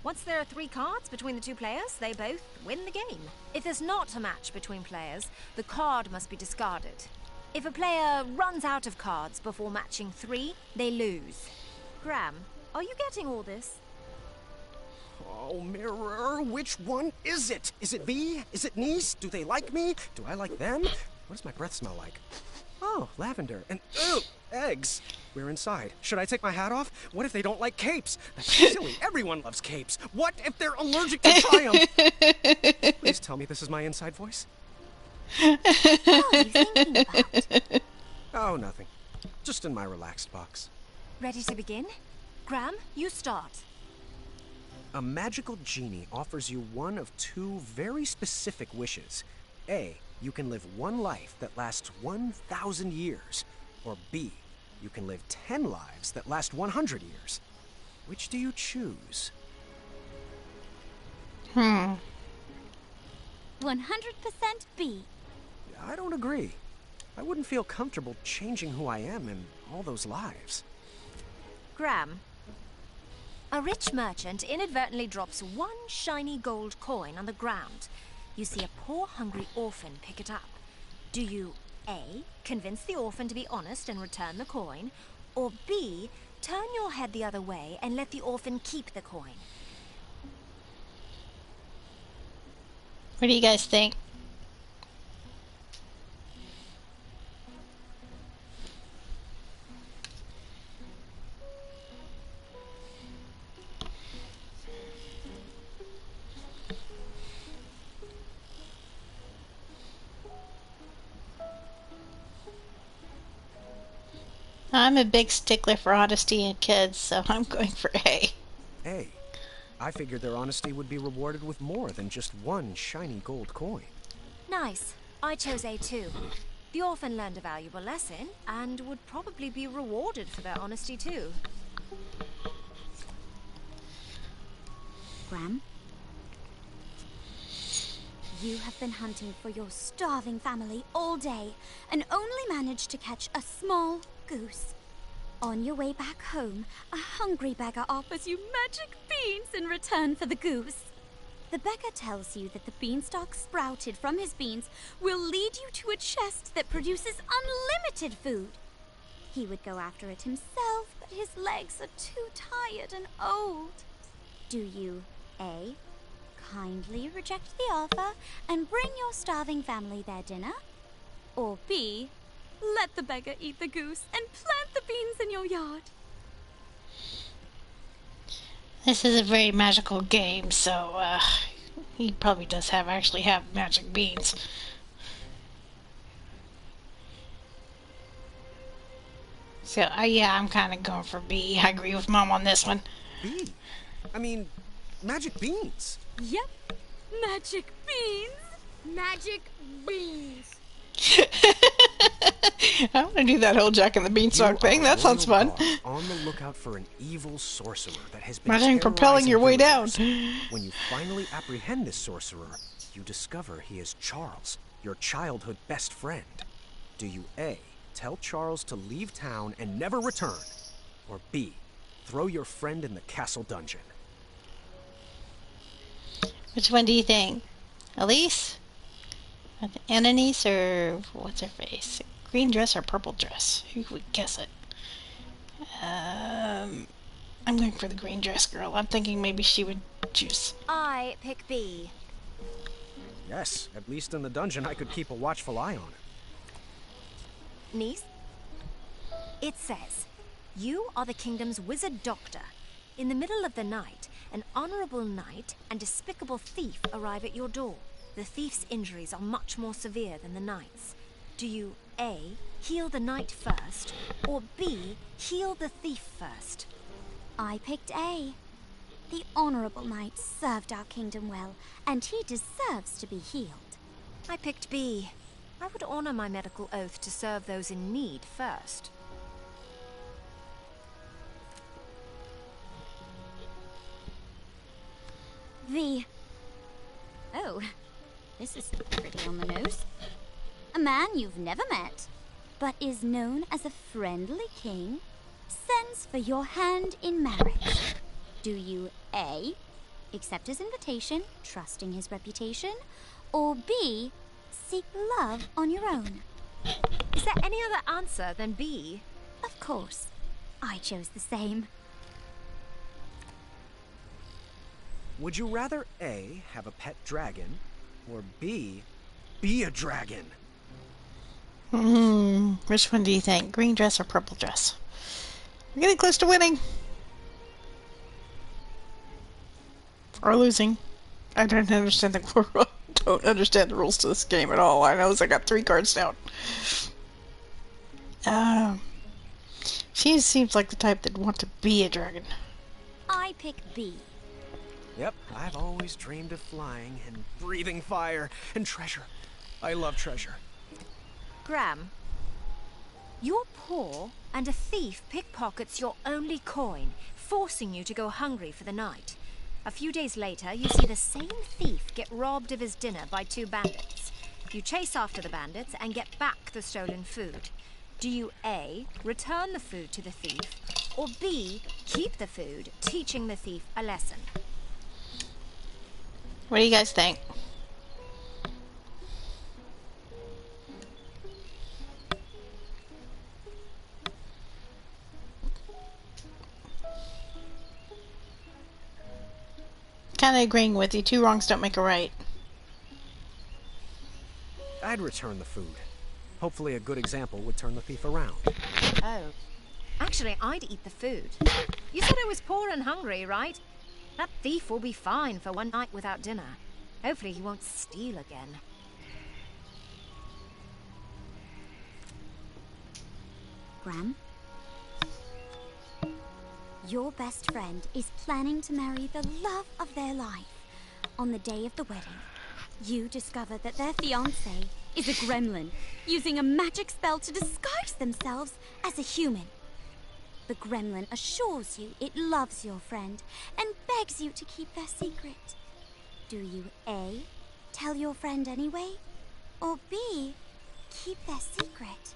Once there are 3 cards between the 2 players, they both win the game. If there's not a match between players, the card must be discarded. If a player runs out of cards before matching 3, they lose. Graham, are you getting all this? Oh, Mirror, which one is it? Is it V? Is it Niece? Do they like me? Do I like them? What does my breath smell like? Oh, lavender. And, ooh, eggs. We're inside. Should I take my hat off? What if they don't like capes? That's silly. Everyone loves capes. What if they're allergic to Triumph? Please tell me this is my inside voice. What are you thinking about? Oh, nothing. Just in my relaxed box. Ready to begin? Graham, you start. A magical genie offers you one of 2 very specific wishes. A, you can live 1 life that lasts 1,000 years. Or B, you can live 10 lives that last 100 years. Which do you choose? 100% B. I don't agree. I wouldn't feel comfortable changing who I am in all those lives. Graham. A rich merchant inadvertently drops 1 shiny gold coin on the ground. You see a poor, hungry orphan pick it up. Do you A, convince the orphan to be honest and return the coin, or B, turn your head the other way and let the orphan keep the coin? What do you guys think? I'm a big stickler for honesty in kids, so I'm going for A. A. I figured their honesty would be rewarded with more than just 1 shiny gold coin. Nice. I chose A too. The orphan learned a valuable lesson and would probably be rewarded for their honesty too. Graham? You have been hunting for your starving family all day and only managed to catch a small goose. On your way back home, a hungry beggar offers you magic beans in return for the goose. The beggar tells you that the beanstalk sprouted from his beans will lead you to a chest that produces unlimited food. He would go after it himself, but his legs are too tired and old. Do you A, kindly reject the offer and bring your starving family their dinner? Or B, let the beggar eat the goose and plant the beans in your yard? This is a very magical game, so he probably does actually have magic beans. So yeah, I'm kind of going for B. I agree with Mom on this one. B? I mean, magic beans. Yep, magic beans. Magic beans. I want to do that whole Jack and the Beanstalk thing. That sounds fun. On the lookout for an evil sorcerer that has been imagine propelling your way down. When you finally apprehend this sorcerer, you discover he is Charles, your childhood best friend. Do you A, tell Charles to leave town and never return, or B, throw your friend in the castle dungeon? Which one do you think? Elise? Annalise, or what's her face? Green dress or purple dress? Who would guess it? I'm going for the green dress girl. I'm thinking maybe she would choose. I pick B. Yes, at least in the dungeon I could keep a watchful eye on it. Niece? It says, you are the kingdom's wizard doctor. In the middle of the night, an honorable knight and despicable thief arrive at your door. The thief's injuries are much more severe than the knight's. Do you A, heal the knight first, or B, heal the thief first? I picked A. The honorable knight served our kingdom well, and he deserves to be healed. I picked B. I would honor my medical oath to serve those in need first. V. Oh, this is pretty on the nose. A man you've never met, but is known as a friendly king, sends for your hand in marriage. Do you A, accept his invitation, trusting his reputation, or B, seek love on your own? Is there any other answer than B? Of course. I chose the same. Would you rather A, have a pet dragon, or B, be a dragon? Which one do you think? Green dress or purple dress? We're getting close to winning. Or losing. I don't understand the don't understand the rules to this game at all. I know I got 3 cards down. She seems like the type that'd want to be a dragon. I pick B. Yep, I've always dreamed of flying and breathing fire and treasure. I love treasure. Graham, you're poor and a thief pickpockets your only coin, forcing you to go hungry for the night. A few days later, you see the same thief get robbed of his dinner by 2 bandits. You chase after the bandits and get back the stolen food. Do you A, return the food to the thief, or B, keep the food, teaching the thief a lesson? What do you guys think? Kind of agreeing with you. 2 wrongs don't make a right. I'd return the food. Hopefully a good example would turn the thief around. Oh. Actually, I'd eat the food. You said I was poor and hungry, right? That thief will be fine for one night without dinner. Hopefully he won't steal again. Graham? Your best friend is planning to marry the love of their life. On the day of the wedding, you discover that their fiancé is a gremlin, using a magic spell to disguise themselves as a human. The gremlin assures you it loves your friend and begs you to keep their secret. Do you A, tell your friend anyway, or B, keep their secret?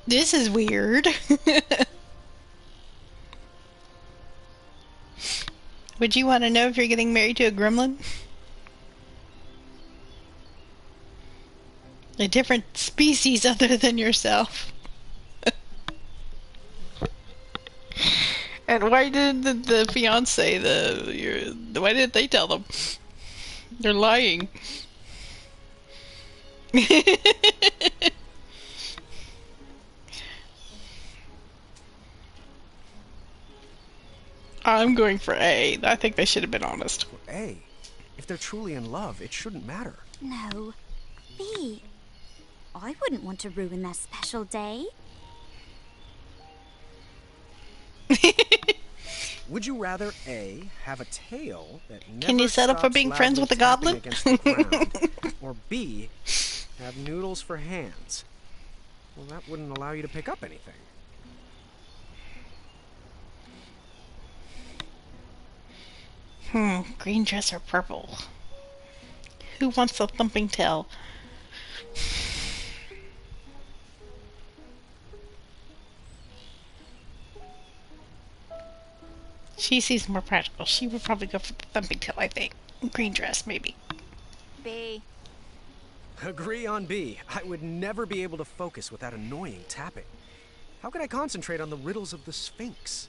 This is weird. Would you want to know if you're getting married to a gremlin? A different species other than yourself. And why did the fiance, why didn't they tell them? They're lying. I'm going for A. I think they should have been honest. A? If they're truly in love, it shouldn't matter. No. B. I wouldn't want to ruin their special day. Would you rather A, have a tail that never Can you settle for being friends with a goblin? against the ground, or B, have noodles for hands? Well, that wouldn't allow you to pick up anything. Green dress or purple? Who wants a thumping tail? She seems more practical. She would probably go for the thumping tail, I think. Green dress, maybe. B. Agree on B. I would never be able to focus with that annoying tapping. How could I concentrate on the riddles of the Sphinx?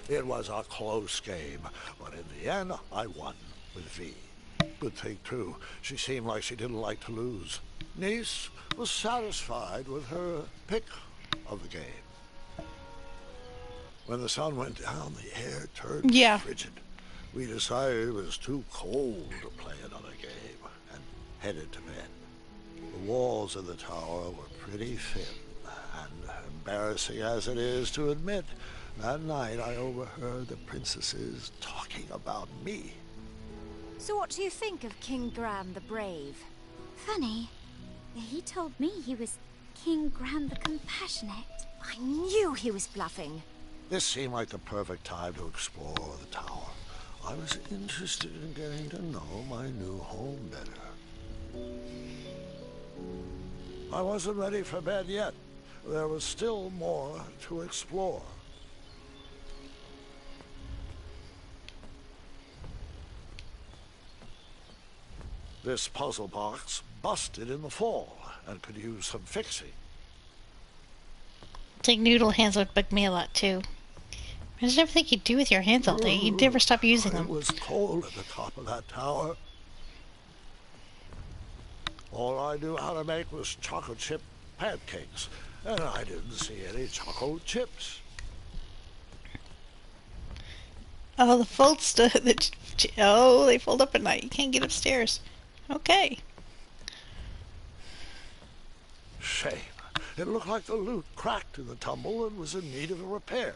It was a close game, but in the end, I won with V. Good thing, too. She seemed like she didn't like to lose. Nice was satisfied with her pick of the game. When the sun went down, the air turned frigid. We decided it was too cold to play another game and headed to bed. The walls of the tower were pretty thin, and embarrassing as it is to admit, that night I overheard the princesses talking about me. So what do you think of King Graham the Brave? Funny. He told me he was King Graham the Compassionate. I knew he was bluffing. This seemed like the perfect time to explore the tower. I was interested in getting to know my new home better. I wasn't ready for bed yet. There was still more to explore. This puzzle box busted in the fall and could use some fixing. I think noodle hands would bug me a lot too. Imagine everything you'd do with your hands all day. You'd never stop using them. It was cold at the top of that tower. All I knew how to make was chocolate chip pancakes, and I didn't see any chocolate chips. Oh, the folds they fold up at night. You can't get upstairs. Okay. Shame. It looked like the loot cracked in the tumble and was in need of a repair.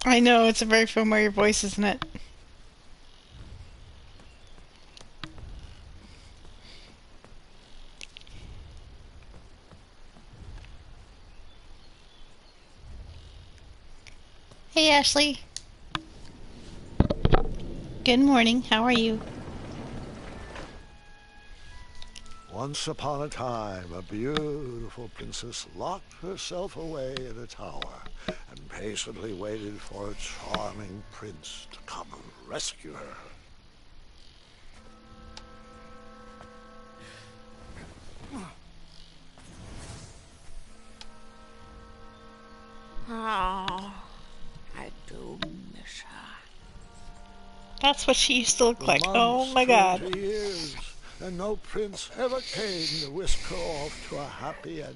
I know, it's a very familiar voice, isn't it? Hey, Ashley. Good morning. How are you? Once upon a time, a beautiful princess locked herself away in a tower and patiently waited for a charming prince to come and rescue her. Oh, I do miss her. That's what she used to look like. The Oh months my god. turned to years, and no prince ever came to whisk her off to a happy ending.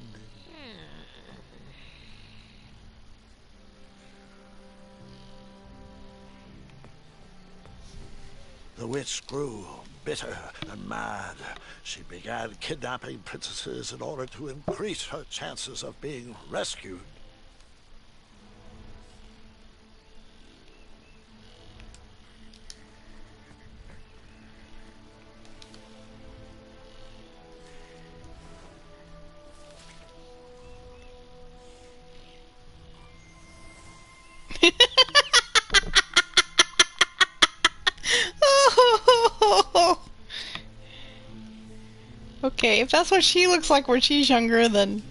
The witch grew bitter and mad. She began kidnapping princesses in order to increase her chances of being rescued. Okay, if that's what she looks like when she's younger, then...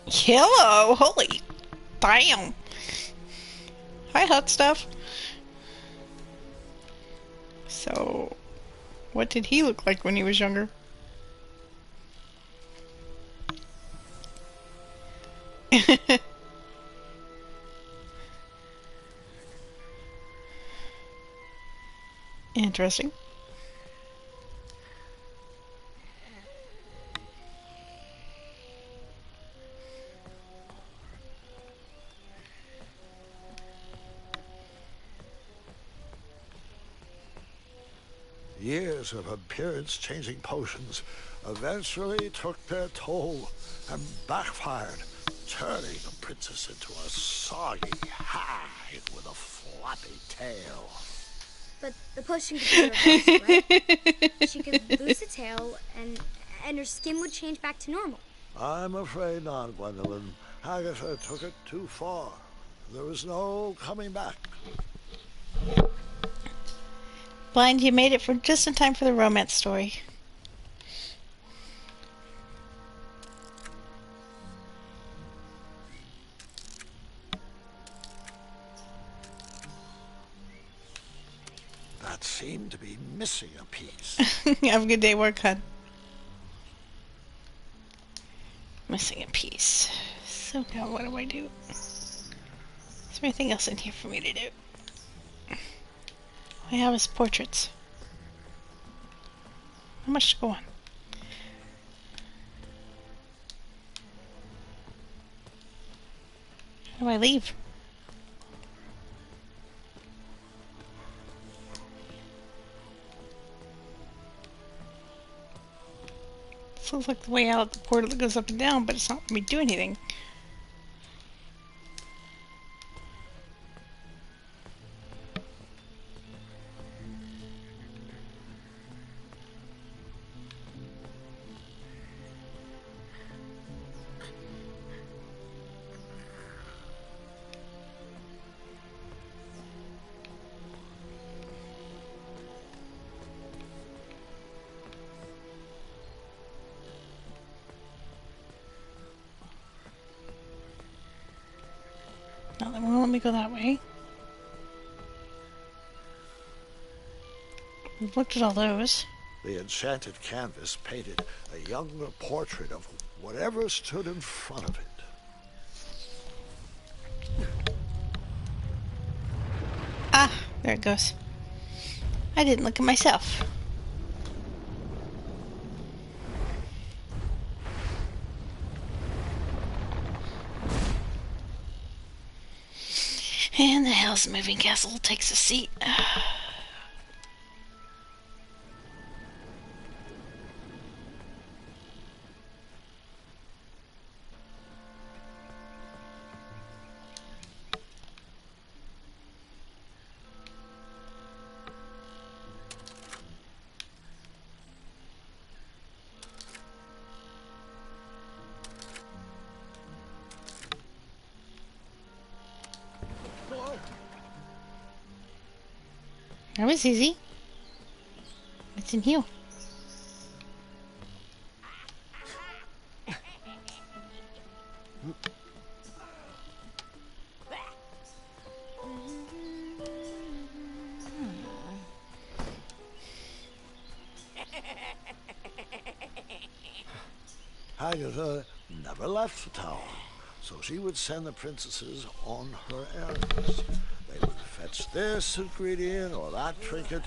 Hello! Holy... Damn! Hi, hot stuff. So... What did he look like when he was younger? Interesting. Years of appearance-changing potions eventually took their toll and backfired, turning the princess into a soggy hag with a floppy tail. But the potion could be reversed, right? She could lose a tail, and her skin would change back to normal. I'm afraid not, Gwendolyn. Agatha took it too far. There was no coming back. Blind, you made it for just in time for the romance story. That seemed to be missing a piece. Have a good day, work hard. Missing a piece. So now what do I do? Is there anything else in here for me to do? All I have is portraits. How much to go on? How do I leave? This looks like the way out the portal that goes up and down, but it's not letting me do anything. It won't let me go that way. We've looked at all those. The enchanted canvas painted a younger portrait of whatever stood in front of it. Ah, there it goes. I didn't look at myself. And the House Moving Castle takes a seat. That was easy. It's in here. Agatha never left the tower, so she would send the princesses on her errands. They would fetch this ingredient or that trinket.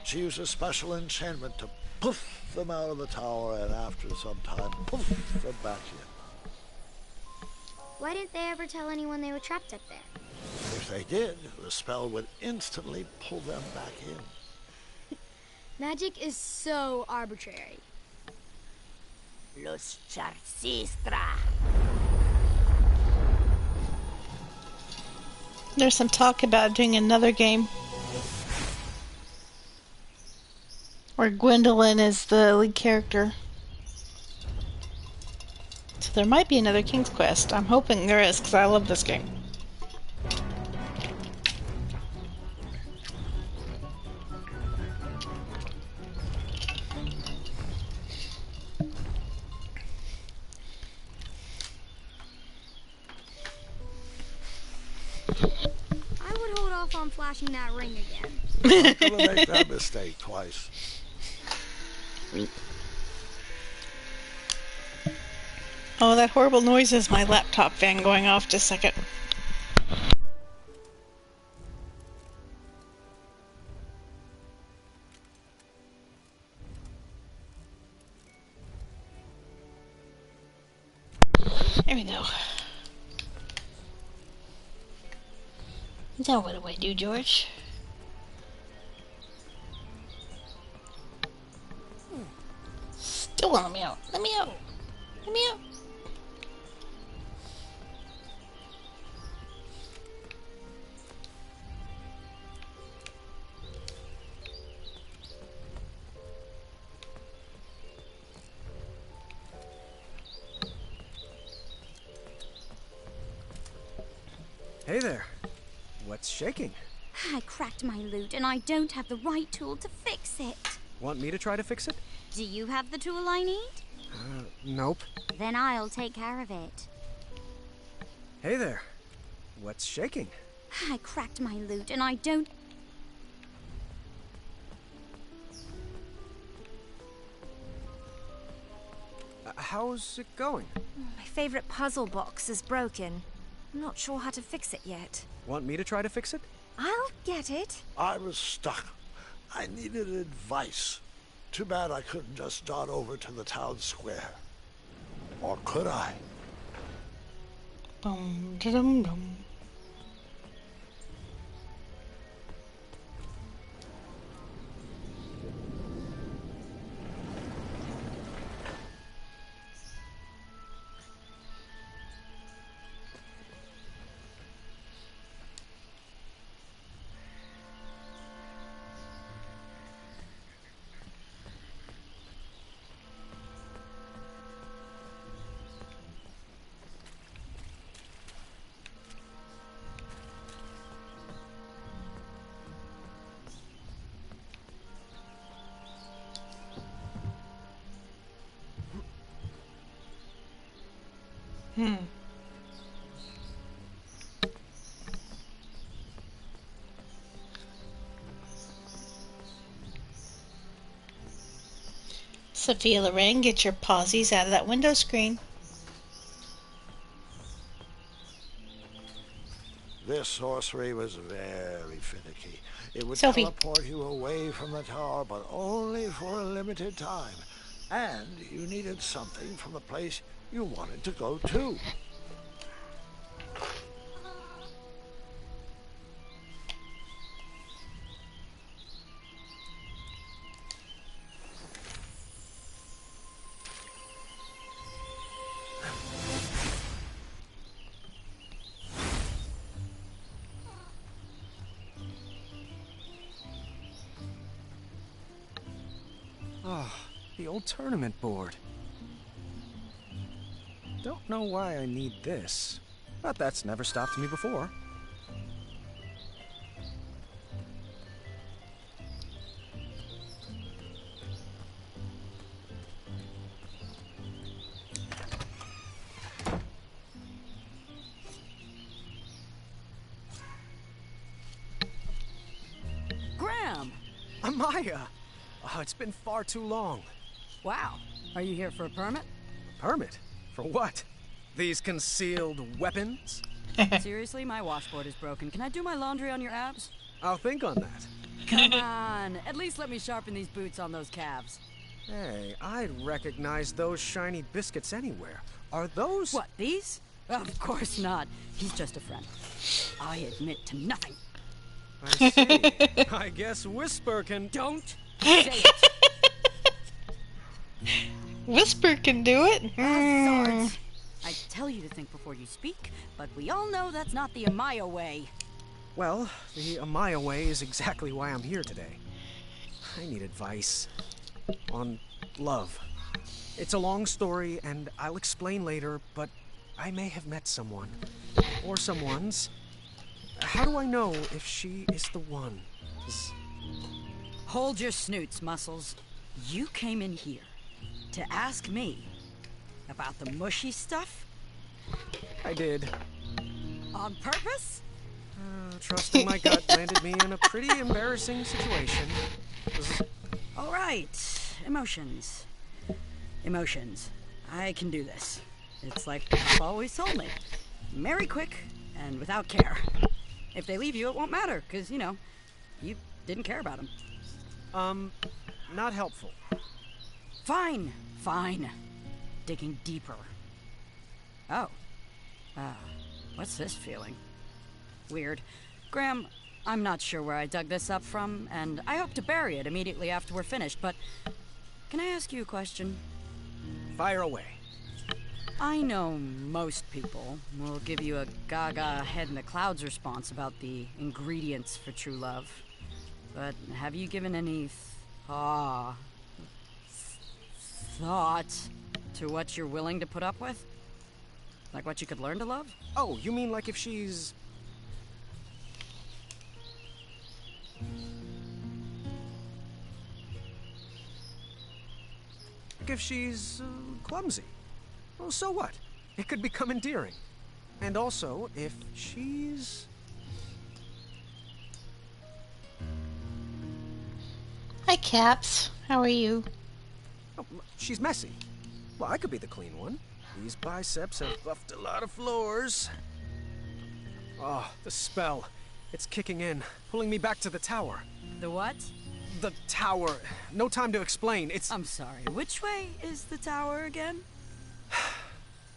She used a special enchantment to poof them out of the tower, and after some time, poof them back in. Why didn't they ever tell anyone they were trapped up there? If they did, the spell would instantly pull them back in. Magic is so arbitrary. Los Charcistra. There's some talk about doing another game where Gwendolyn is the lead character. So there might be another King's Quest. I'm hoping there is, because I love this game. On flashing that ring again. I'm gonna make that mistake twice. Oh, that horrible noise is my laptop fan going off. Just a second. There we go. Now what do I do, George? Still won't let me out. Let me out. Let me out. Hey there. What's shaking? I cracked my lute and I don't have the right tool to fix it. Want me to try to fix it? Do you have the tool I need? Nope. Then I'll take care of it. Hey there. What's shaking? I cracked my lute and I don't... How's it going? My favorite puzzle box is broken. I'm not sure how to fix it yet. Want me to try to fix it? I'll get it. I was stuck. I needed advice. Too bad I couldn't just dart over to the town square. Or could I? Dum dum dum. Sophia Loren, get your posies out of that window screen. This sorcery was very finicky. It would Sophie. teleport you away from the tower, but only for a limited time. And you needed something from the place you wanted to go to. Oh, the old tournament board. Don't know why I need this, but that's never stopped me before. Graham! Amaya! Oh, it's been far too long. Wow. Are you here for a permit? Permit? For what? These concealed weapons? Seriously, my washboard is broken. Can I do my laundry on your abs? I'll think on that. Come on. At least let me sharpen these boots on those calves. Hey, I'd recognize those shiny biscuits anywhere. Are those... What, these? Of course not. He's just a friend. I admit to nothing. I see. I guess Whisper can... Don't say it. Whisper can do it. Swords. I tell you to think before you speak, but we all know that's not the Amaya way. Well, the Amaya way is exactly why I'm here today. I need advice on love. It's a long story, and I'll explain later, but I may have met someone. Or someone's. How do I know if she is the one? Hold your snoots, Muscles. You came in here to ask me about the mushy stuff? I did. On purpose? Trusting my gut landed me in a pretty embarrassing situation. All right. Emotions. Emotions. I can do this. It's like Pop always told me. Marry quick and without care. If they leave you, it won't matter, because, you know, you didn't care about them. Not helpful. Fine. Fine. Digging deeper. Oh. What's this feeling? Weird. Graham, I'm not sure where I dug this up from, and I hope to bury it immediately after we're finished, but can I ask you a question? Fire away. I know most people will give you a gaga head in the clouds response about the ingredients for true love, but have you given any thought to what you're willing to put up with? Like what you could learn to love? Oh, you mean like if she's... Like if she's clumsy? Well, so what? It could become endearing. And also, if she's... Hi, Caps. How are you? Oh, she's messy. Well, I could be the clean one. These biceps have buffed a lot of floors. Oh, the spell. It's kicking in, pulling me back to the tower. The what? The tower. No time to explain. It's... I'm sorry. Which way is the tower again?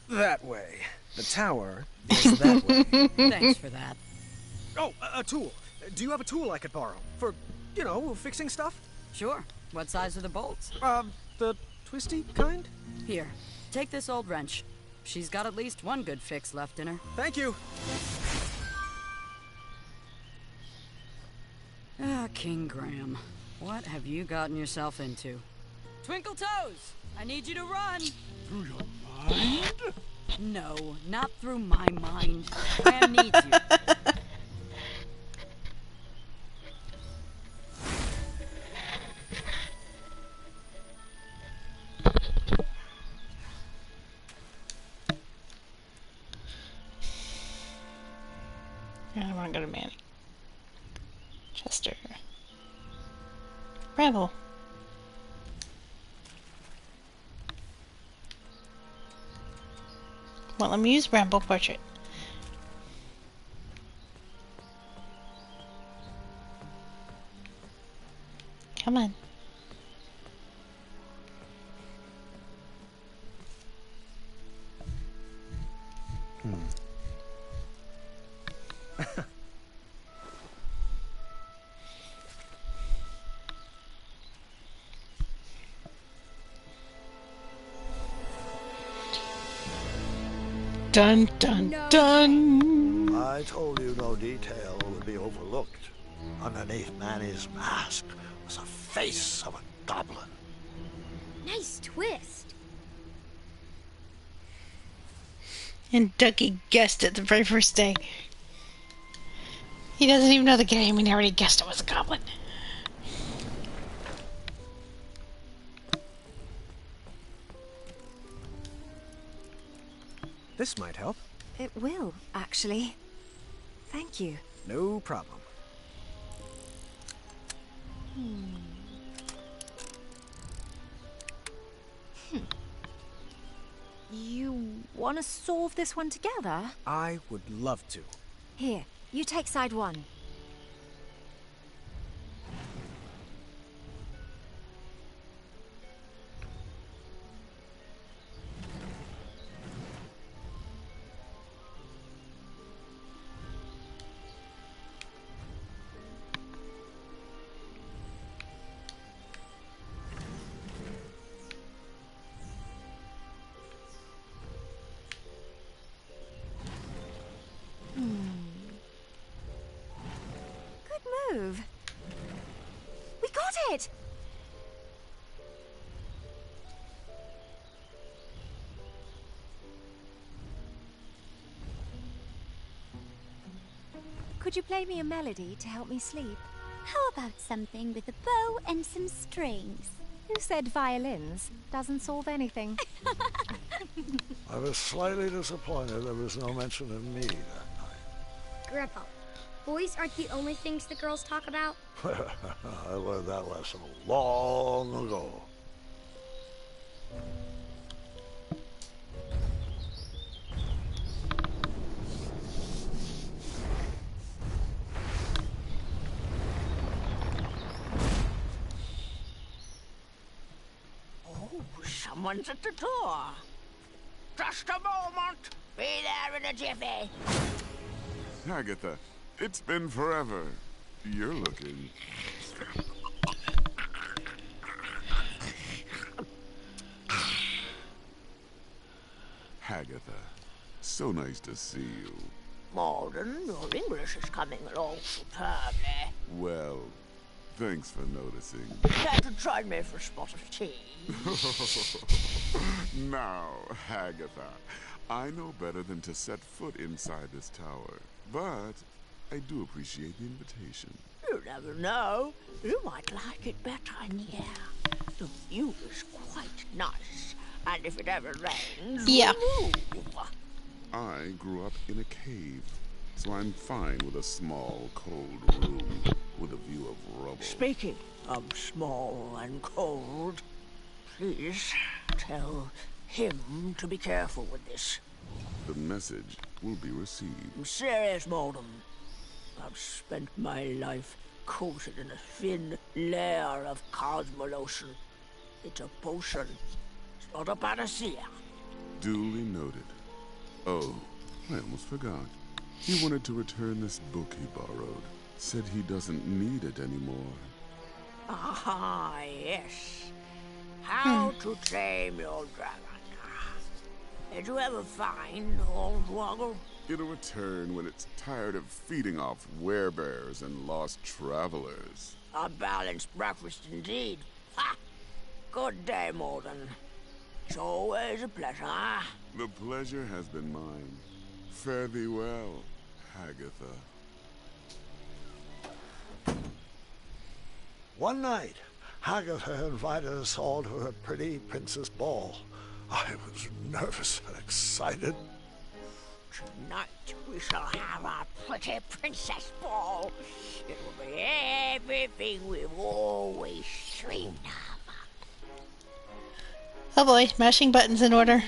That way. The tower is that way. Thanks for that. Oh, a tool. Do you have a tool I could borrow? For, you know, fixing stuff? Sure. What size are the bolts? The twisty kind? Here, take this old wrench. She's got at least one good fix left in her. Thank you. Ah, King Graham. What have you gotten yourself into? Twinkle Toes! I need you to run! Through your mind? No, not through my mind. Graham needs you. I want to go to Manny. Chester. Rebel. Well, let me use Bramble Portrait. Come on. Dun dun dun! I told you no detail would be overlooked. Underneath Manny's mask was the face of a goblin. Nice twist. And Ducky guessed it the very first day. He doesn't even know the game, and he already guessed it was a goblin. This might help. It will, actually. Thank you. No problem. You want to solve this one together? I would love to. Here, you take side one. Good move. We got it! Could you play me a melody to help me sleep? How about something with a bow and some strings? Who said violins? Doesn't solve anything. I was slightly disappointed there was no mention of me that night. Grandpa, boys aren't the only things the girls talk about. I learned that lesson long ago. Oh, someone's at the door. Just a moment. Be there in a jiffy. Agatha, it's been forever. You're looking... Agatha, so nice to see you. Malden, your English is coming along superbly. Well, thanks for noticing. Care to join me for a spot of tea? Now, Agatha, I know better than to set foot inside this tower, but I do appreciate the invitation. You never know. You might like it better in here. The view is quite nice, and if it ever rains, Yeah. we'll move. I grew up in a cave, so I'm fine with a small, cold room with a view of rubble. Speaking of small and cold, please tell him to be careful with this. The message will be received. I'm serious, Malden. I've spent my life coated in a thin layer of cosmolotion. It's a potion. It's not a panacea. Duly noted. Oh, I almost forgot. He wanted to return this book he borrowed. Said he doesn't need it anymore. Ah, yes. How to Tame Your Dragon. Did you ever find Hornswoggle? It'll return when it's tired of feeding off werebears and lost travelers. A balanced breakfast indeed. Ha! Good day, Malden. It's always a pleasure. The pleasure has been mine. Fare thee well, Agatha. One night, Agatha invited us all to her pretty princess ball. I was nervous and excited. Tonight we shall have our pretty princess ball. It will be everything we've always dreamed of. Oh boy, mashing buttons in order.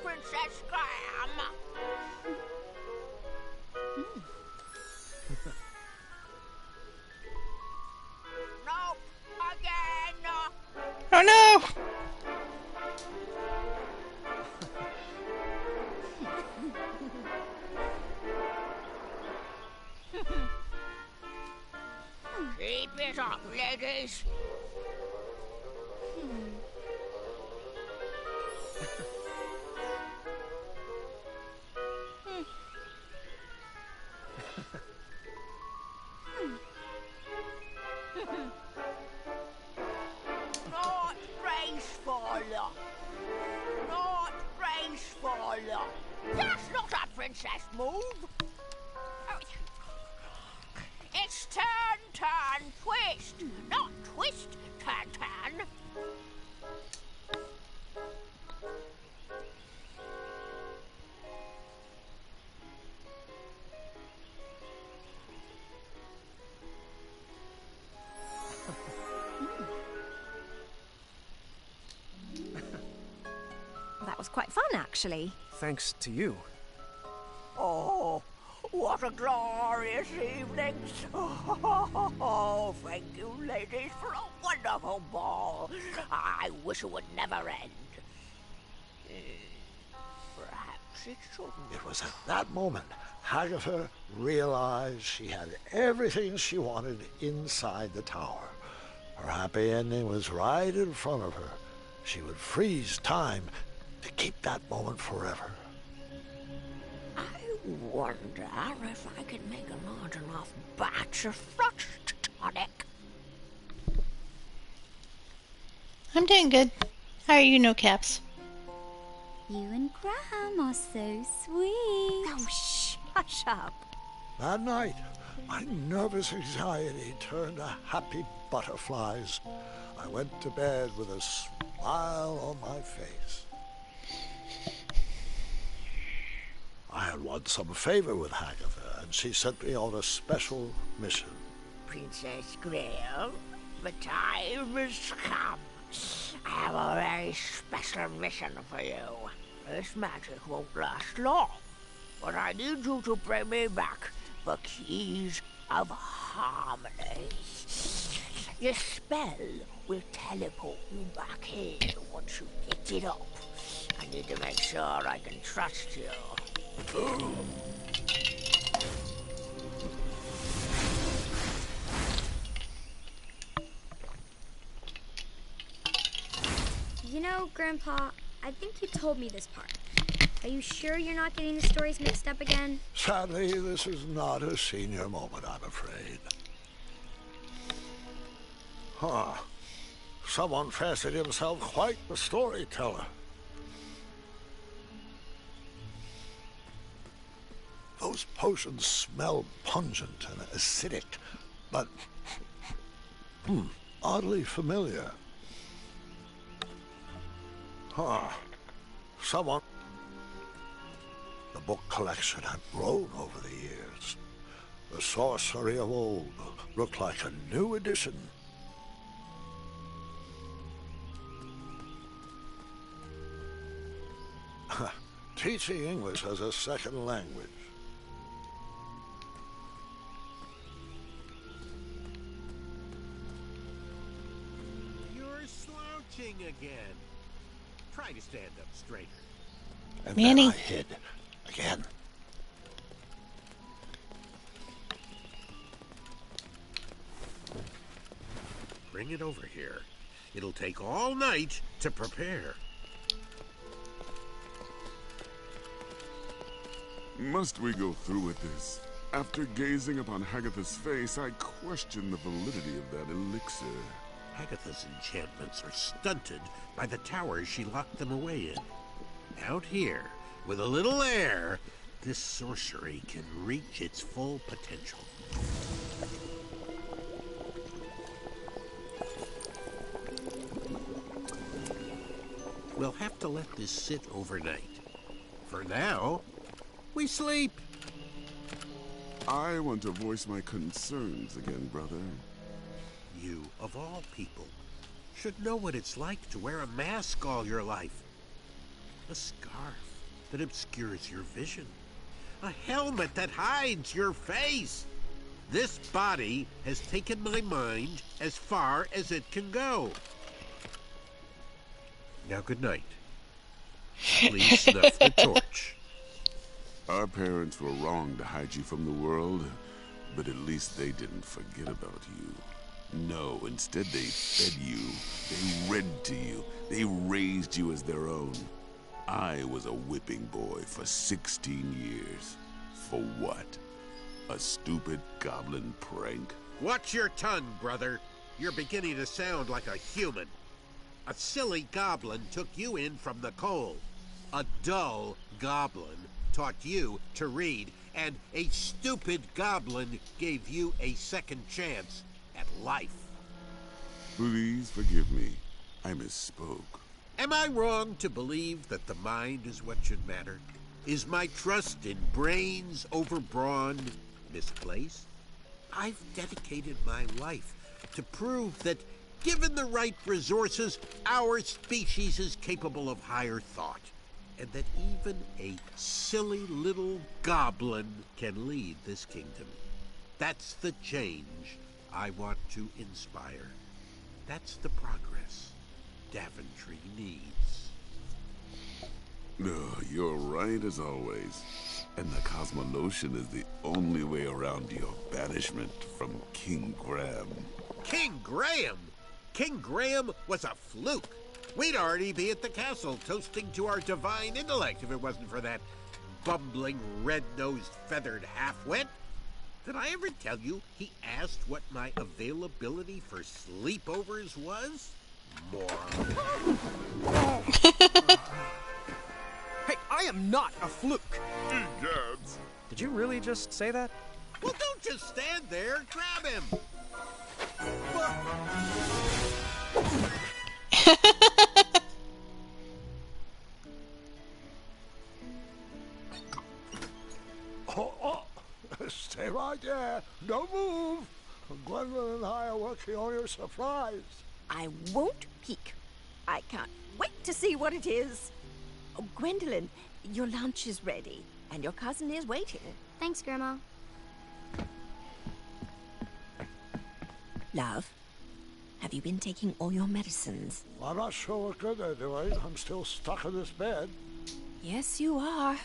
Princess Graham. Nope, again. Oh no! Keep it up, ladies. Not graceful. Not graceful. That's not a princess move. It's turn, turn, twist. Not twist, turn, turn. That was quite fun, actually. Thanks to you. Oh, what a glorious evening. Oh, thank you, ladies, for a wonderful ball. I wish it would never end. Perhaps it shouldn't. It was at that moment Hagatha realized she had everything she wanted inside the tower. Her happy ending was right in front of her. She would freeze time to keep that moment forever. I wonder if I can make a large enough batch of frost tonic. I'm doing good. How are you, No Caps? You and Graham are so sweet. Oh, shh. Hush up. That night, my nervous anxiety turned to happy butterflies. I went to bed with a smile on my face. I had won some favor with Hagatha, and she sent me on a special mission. Princess Graham, the time has come. I have a very special mission for you. This magic won't last long, but I need you to bring me back the keys of harmony. Your spell will teleport you back here once you picked it up. I need to make sure I can trust you. You know, Grandpa, I think you told me this part. Are you sure you're not getting the stories mixed up again? Sadly, this is not a senior moment, I'm afraid. Someone fancied himself quite the storyteller. Those potions smell pungent and acidic, but oddly familiar. Someone... The book collection had grown over the years. The sorcery of old looked like a new edition. Teaching English as a second language. You're slouching again. Try to stand up straighter. And Manny. then I hid again. Bring it over here. It'll take all night to prepare. Must we go through with this? After gazing upon Hagatha's face, I question the validity of that elixir. Hagatha's enchantments are stunted by the towers she locked them away in. Out here, with a little air, this sorcery can reach its full potential. We'll have to let this sit overnight. For now, we sleep. I want to voice my concerns again, brother. You, of all people, should know what it's like to wear a mask all your life. A scarf, that obscures your vision. A helmet that hides your face. This body has taken my mind as far as it can go. Now, good night. Please snuff the torch. Our parents were wrong to hide you from the world, but at least they didn't forget about you. No, instead they fed you, they read to you, they raised you as their own. I was a whipping boy for 16 years. For what? A stupid goblin prank? Watch your tongue, brother. You're beginning to sound like a human. A silly goblin took you in from the cold. A dull goblin taught you to read, and a stupid goblin gave you a second chance at life. Please forgive me. I misspoke. Am I wrong to believe that the mind is what should matter? Is my trust in brains over brawn misplaced? I've dedicated my life to prove that, given the right resources, our species is capable of higher thought, and that even a silly little goblin can lead this kingdom. That's the change I want to inspire. That's the progress Daventry needs. Oh, you're right as always. And the Cosmolotion is the only way around your banishment from King Graham. King Graham? King Graham was a fluke. We'd already be at the castle toasting to our divine intellect if it wasn't for that bumbling, red-nosed, feathered half-wit. Did I ever tell you he asked what my availability for sleepovers was? Moron. Hey, I am not a fluke! Egads! Did you really just say that? Well, don't just stand there. Grab him. Stay right there. Don't move. Gwendolyn and I are working on your surprise. I won't peek. I can't wait to see what it is. Oh, Gwendolyn, your lunch is ready, and your cousin is waiting. Thanks, Grandma. Love, have you been taking all your medicines? Well, I'm not sure what good they're doing. I'm still stuck in this bed. Yes, you are.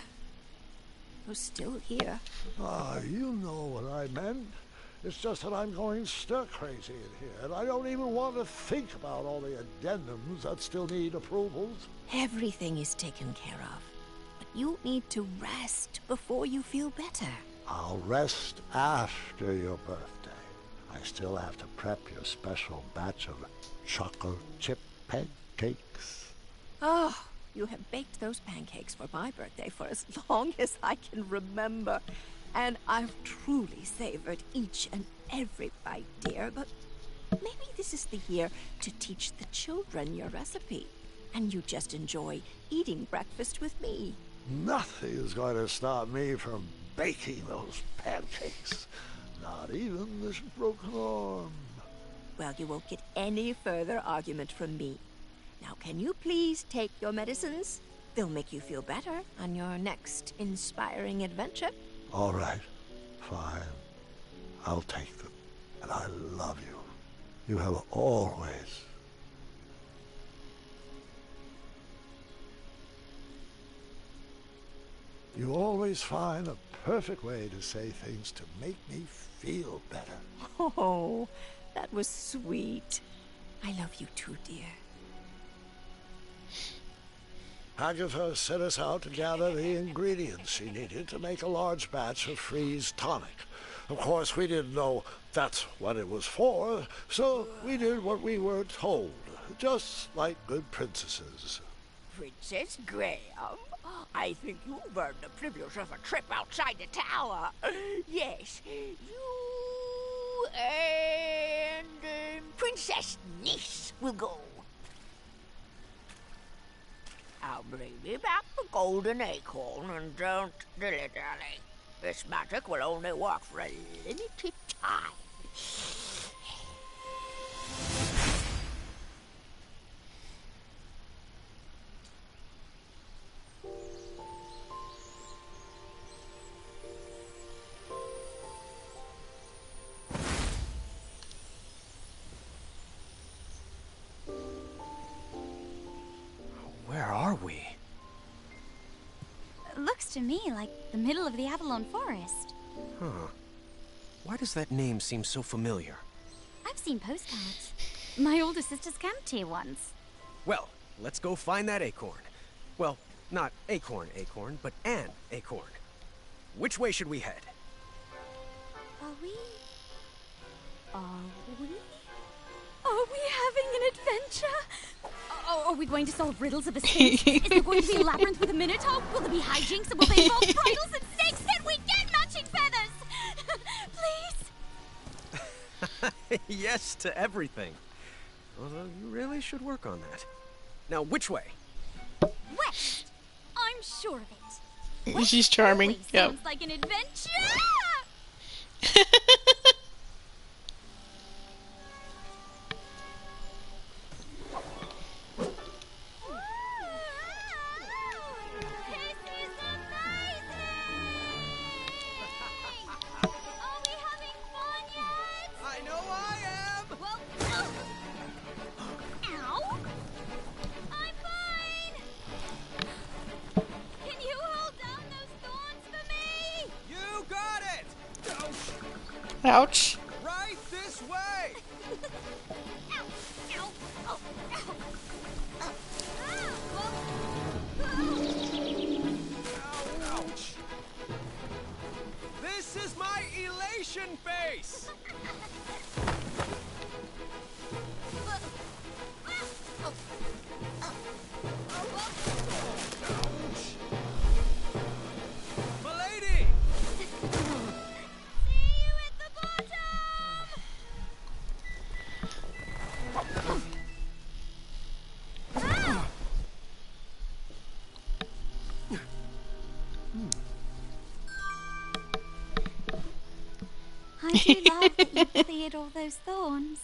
You're still here. You know what I meant. It's just that I'm going stir-crazy in here, and I don't even want to think about all the addendums that still need approvals. Everything is taken care of. But you need to rest before you feel better. I'll rest after your birthday. I still have to prep your special batch of chocolate chip pancakes. Oh, you have baked those pancakes for my birthday for as long as I can remember. And I've truly savored each and every bite, dear. But maybe this is the year to teach the children your recipe. And you just enjoy eating breakfast with me. Nothing is going to stop me from baking those pancakes. Not even this broken arm. Well, you won't get any further argument from me. Now, can you please take your medicines? They'll make you feel better on your next inspiring adventure. All right. Fine. I'll take them. And I love you. You have always... You always find a perfect way to say things to make me feel better. Oh, that was sweet. I love you too, dear. Agatha set us out to gather the ingredients she needed to make a large batch of freeze tonic. Of course, we didn't know that's what it was for, so we did what we were told, just like good princesses. Princess Graham, I think you've earned the privilege of a trip outside the tower. Yes, you and Princess Niece will go. I'll bring me back the golden acorn and don't dilly-dally. This magic will only work for a limited time. Looks to me like the middle of the Avalon Forest. Huh. Why does that name seem so familiar? I've seen postcards. My older sister's camped here once. Well, let's go find that acorn. Well, not acorn, but an acorn. Which way should we head? Are we having an adventure? Are we going to solve riddles of a sphinx? Is there going to be a labyrinth with a minotaur? Will there be hijinks? And will they involve bridles and snakes? Can we get matching feathers? Please? Yes to everything. Although you really should work on that. Now, which way? West! I'm sure of it. She's charming. Always Yep. sounds like an adventure! I know I am! Well, ow! I'm fine! Can you hold down those thorns for me? You got it! Ouch. Right this way! Ow! Ow! Oh, ow! Ouch! This is my elation face! Milady! See you at the bottom! I do love that you cleared all those thorns.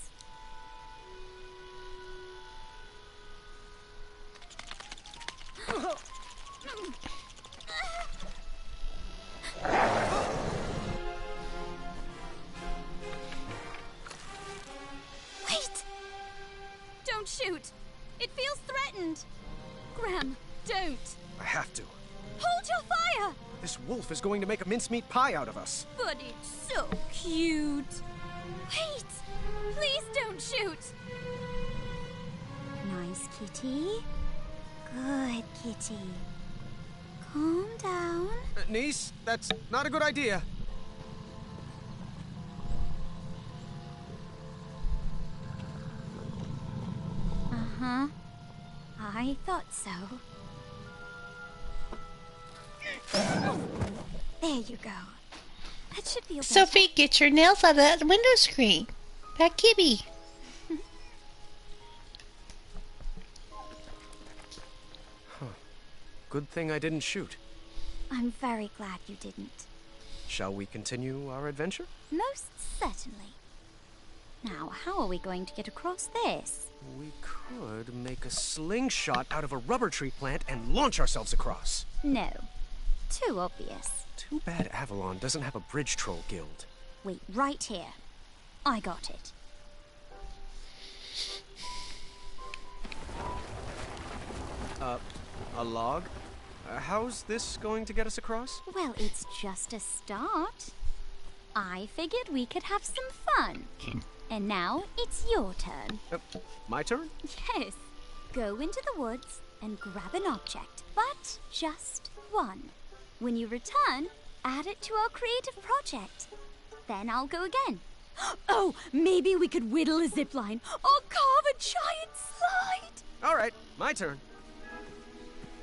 Wait! Don't shoot! It feels threatened! Graham, don't! I have to. Hold your fire! This wolf is going to make a mincemeat pie out of us. But it's so cute! Wait! Please don't shoot! Nice kitty. Good kitty. Calm down. Niece, that's not a good idea. Uh-huh. I thought so. There you go. That should feel better. Sophie, get your nails out of that window screen. That Gibby. Good thing I didn't shoot. I'm very glad you didn't. Shall we continue our adventure? Most certainly. Now, how are we going to get across this? We could make a slingshot out of a rubber tree plant and launch ourselves across. No. Too obvious. Too bad Avalon doesn't have a bridge troll guild. Wait, right here. I got it. A log? How's this going to get us across? Well, it's just a start. I figured we could have some fun. And now it's your turn. My turn? Yes. Go into the woods and grab an object, but just one. When you return, add it to our creative project. Then I'll go again. Oh, maybe we could whittle a zipline or carve a giant slide. All right, my turn.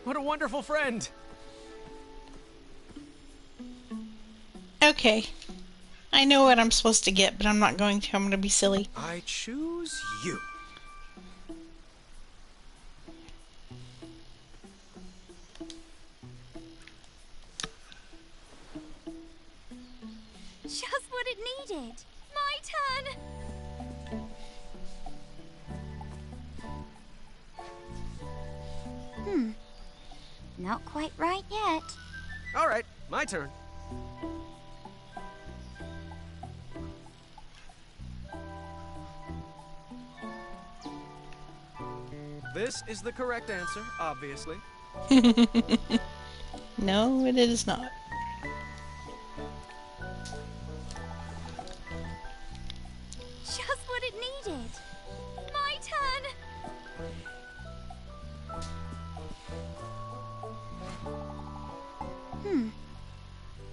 What a wonderful friend. Okay. I know what I'm supposed to get, but I'm not going to. I'm going to be silly. I choose you. Just what it needed. My turn. Not quite right yet. All right, my turn. This is the correct answer, obviously. No, it is not. Just what it needed. My turn.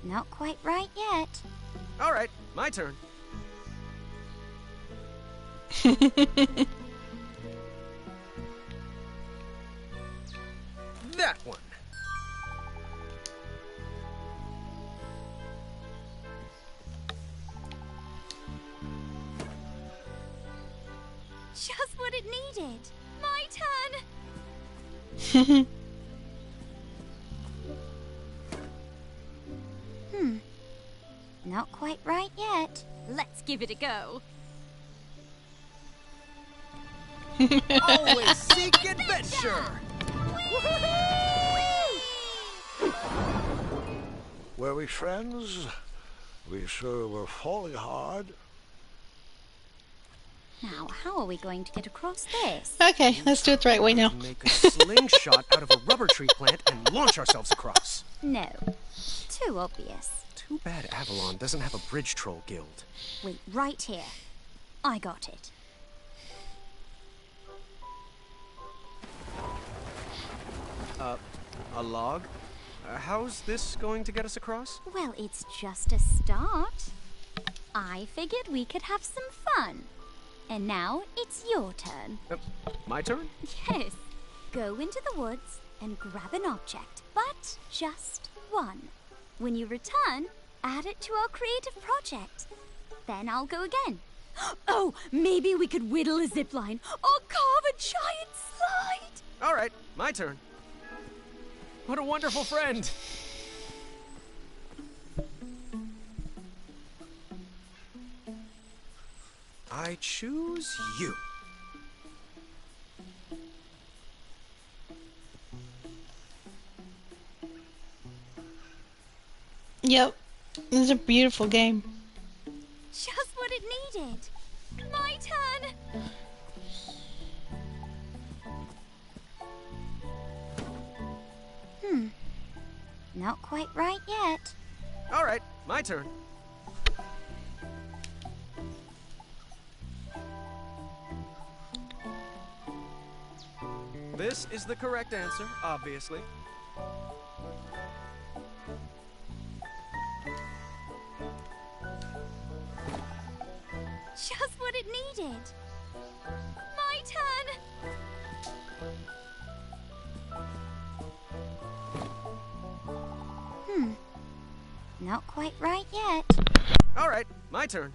Not quite right yet. All right, my turn. That one. Just what it needed. My turn. Not quite right yet. Let's give it a go. Always seek adventure! Were we friends? We sure were falling hard. Now, how are we going to get across this? Okay, let's do it the right way now. Make a slingshot out of a rubber tree plant and launch ourselves across. No. Too obvious. Too bad Avalon doesn't have a bridge troll guild. Wait, right here. I got it. A log? How's this going to get us across? Well, it's just a start. I figured we could have some fun. And now it's your turn. My turn? Yes. Go into the woods and grab an object, but just one. When you return, add it to our creative project. Then I'll go again. Oh, maybe we could whittle a zipline or carve a giant slide. All right, my turn. What a wonderful friend! I choose you. Yep, this is a beautiful game. Just what it needed. My turn. Not quite right yet. All right, my turn. This is the correct answer, obviously. Just what it needed. My turn. Not quite right yet. All right, my turn.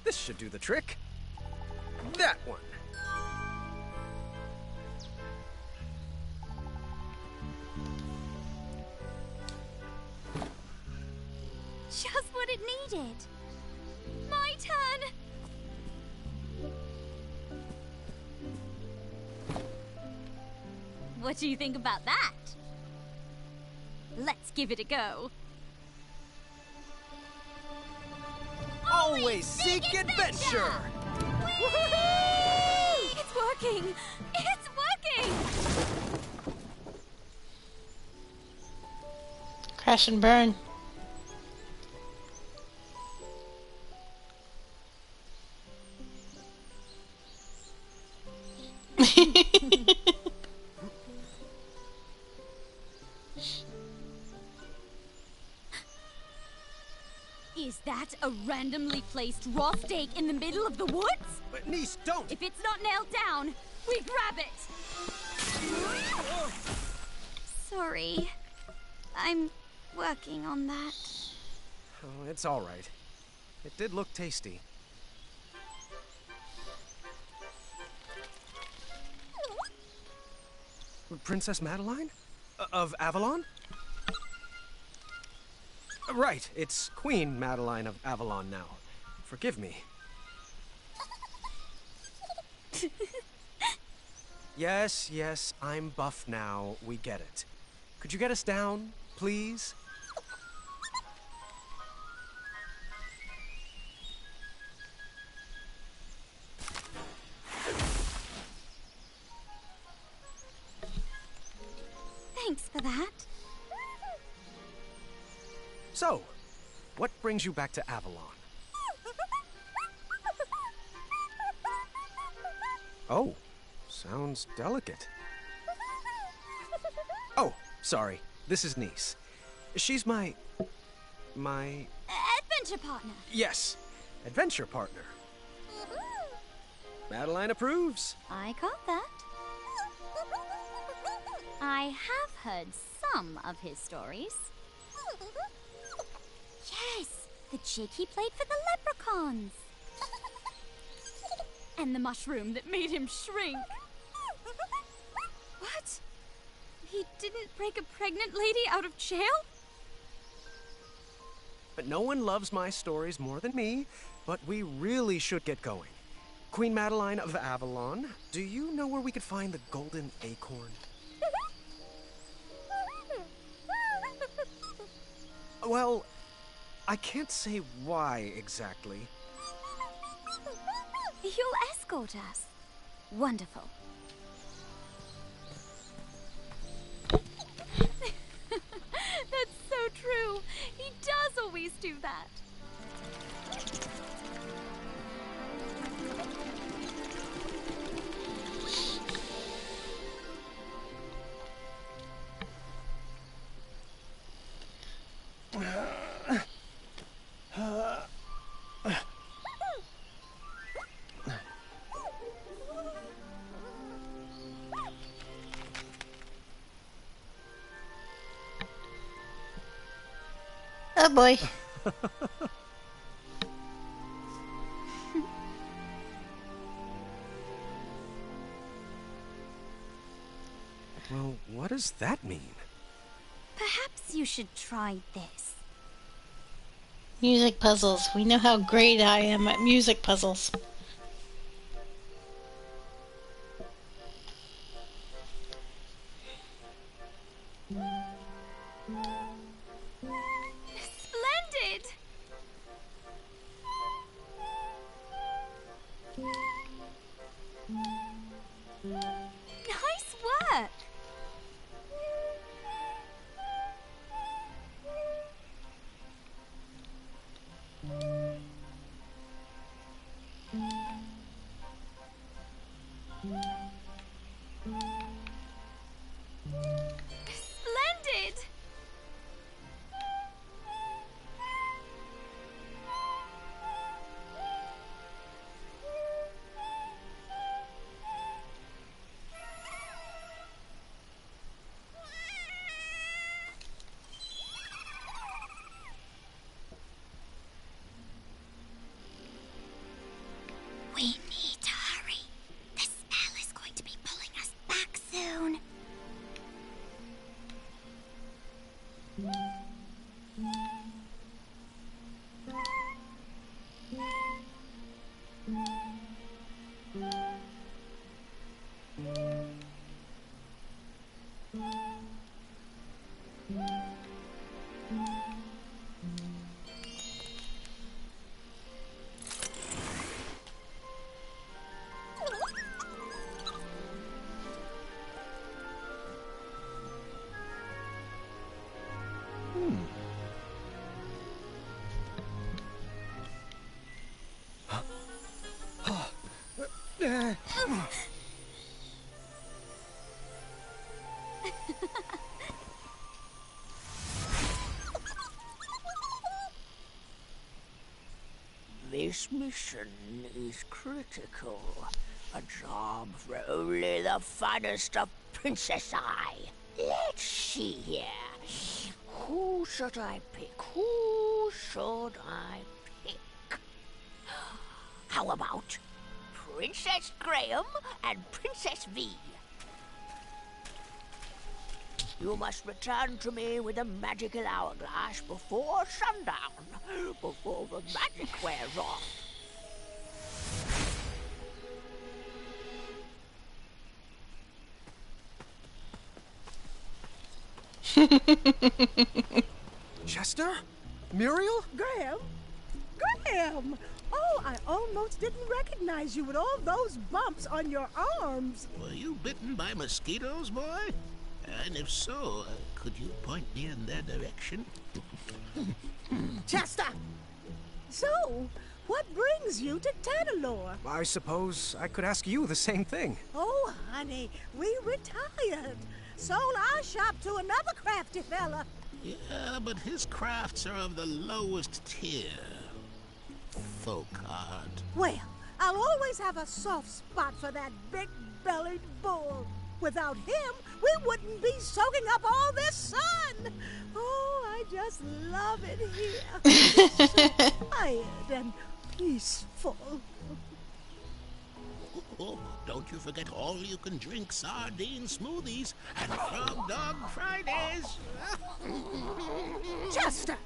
This should do the trick. That one. Just what it needed. My turn. What do you think about that? Let's give it a go. Always seek adventure! It's working! It's working! Crash and burn. Is that a randomly placed raw steak in the middle of the woods? But niece, don't! If it's not nailed down, we grab it! Sorry. I'm working on that. Oh, it's all right. It did look tasty. Princess Madeline? Of Avalon? Right, it's Queen Madeline of Avalon now. Forgive me. Yes, I'm buff now. We get it. Could you get us down, please? what brings you back to Avalon? Oh, sounds delicate. Oh, sorry. This is Nice. She's my Adventure partner. Yes, adventure partner. Madeline approves. I caught that. I have heard some of his stories. Yes, the chick he played for the leprechauns. And the mushroom that made him shrink. What? He didn't break a pregnant lady out of jail? But no one loves my stories more than me, but we really should get going. Queen Madeline of Avalon, do you know where we could find the golden acorn? Well, I can't say why exactly. You'll escort us. Wonderful. That's so true. He does always do that. Oh boy. Well, what does that mean? Perhaps you should try this. Music puzzles. We know how great I am at music puzzles. Splendid! Nice work! Splendid! We need to hurry. The spell is going to be pulling us back soon. This mission is critical. A job for only the finest of Princess Eye. Let's see here. Who should I pick? Who should I pick? How about Princess Graham and Princess V? You must return to me with a magical hourglass before sundown, before the magic wears off. Chester? Muriel? Graham? Graham! Oh, I almost didn't recognize you with all those bumps on your arms. Were you bitten by mosquitoes, boy? And if so, could you point me in their direction? Chester! So, what brings you to Tanalorr? I suppose I could ask you the same thing. Oh, honey, we retired. Sold our shop to another crafty fella. Yeah, but his crafts are of the lowest tier. Folk art. Well, I'll always have a soft spot for that big-bellied bull. Without him, we wouldn't be soaking up all this sun. Oh, I just love it here. It's so quiet and peaceful. Oh, don't you forget all-you-can-drink sardine smoothies and Frog Dog Fridays. Chester,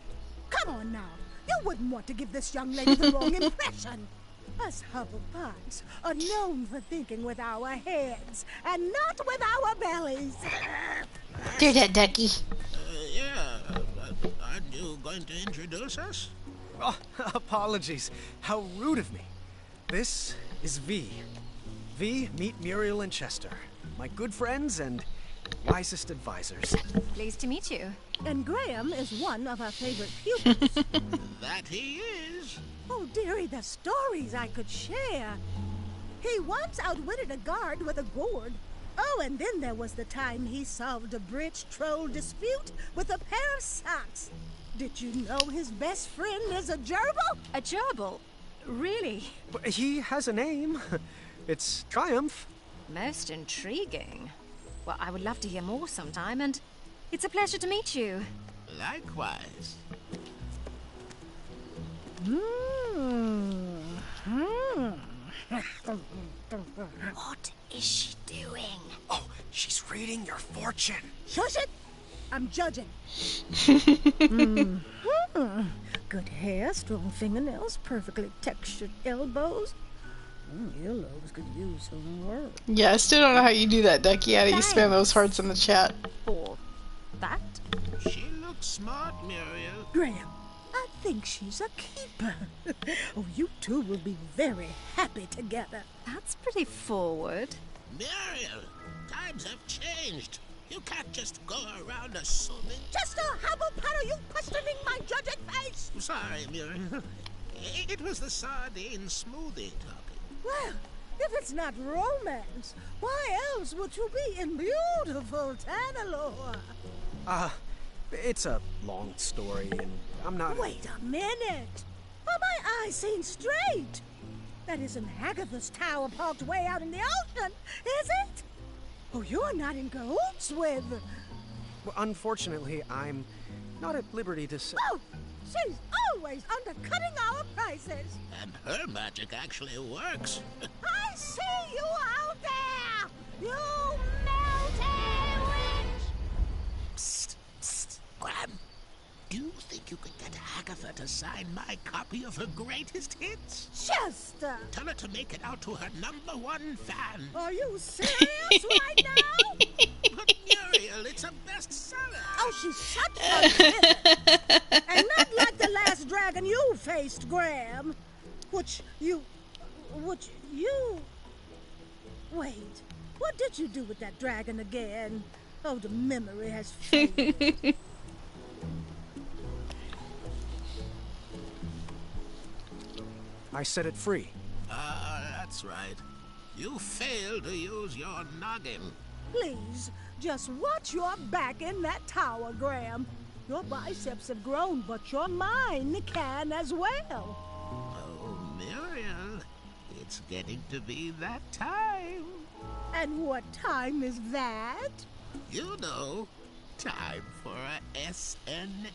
come on now. You wouldn't want to give this young lady the wrong impression. Us Hufflepuffs are known for thinking with our heads and not with our bellies. Do that, Ducky. Aren't you going to introduce us? Oh, apologies. How rude of me. This is V. V, meet Muriel and Chester, my good friends and wisest advisors. Pleased to meet you. And Graham is one of our favorite pupils. That he is. Oh, dearie, the stories I could share. He once outwitted a guard with a gourd. Oh, and then there was the time he solved a bridge troll dispute with a pair of socks. Did you know his best friend is a gerbil? A gerbil? Really? But he has a name. It's Triumph. Most intriguing. Well, I would love to hear more sometime, and it's a pleasure to meet you. Likewise. What is she doing? Oh, she's reading your fortune. Shush it! I'm judging. Good hair, strong fingernails, perfectly textured elbows. Earlobes could use some work. Yeah, I still don't know how you do that, Ducky. How do you spam those hearts in the chat? For that? She looks smart, Muriel. Graham, I think she's a keeper. Oh, you two will be very happy together. That's pretty forward. Muriel, times have changed. You can't just go around assuming. Chester, how about are you questioning my judging face? Sorry, Muriel. It was the sardine smoothie talking. Well, if it's not romance, why else would you be in beautiful Tanalorr? It's a long story, and I'm not... Wait a minute! Are my eyes seen straight? That isn't Hagatha's tower parked way out in the ocean, is it? Oh, you're not in cahoots with... Well, unfortunately, I'm not at liberty to say... Oh! She's always undercutting our prices. And her magic actually works. I see you out there! You melted witch! Psst, psst. Graham, do you think you could get Hagatha to sign my copy of her greatest hits? Chester! Tell her to make it out to her #1 fan. Are you serious right now? But Muriel, it's a bestseller. Oh, she's such a hit. And not like the last dragon you faced, Graham. Which you... Wait, what did you do with that dragon again? Oh, the memory has faded. I set it free. That's right. You failed to use your noggin. Please, just watch your back in that tower, Graham. Your biceps have grown, but your mind can as well. Oh, Muriel, it's getting to be that time. And what time is that? You know, time for a S-N-A-C-K.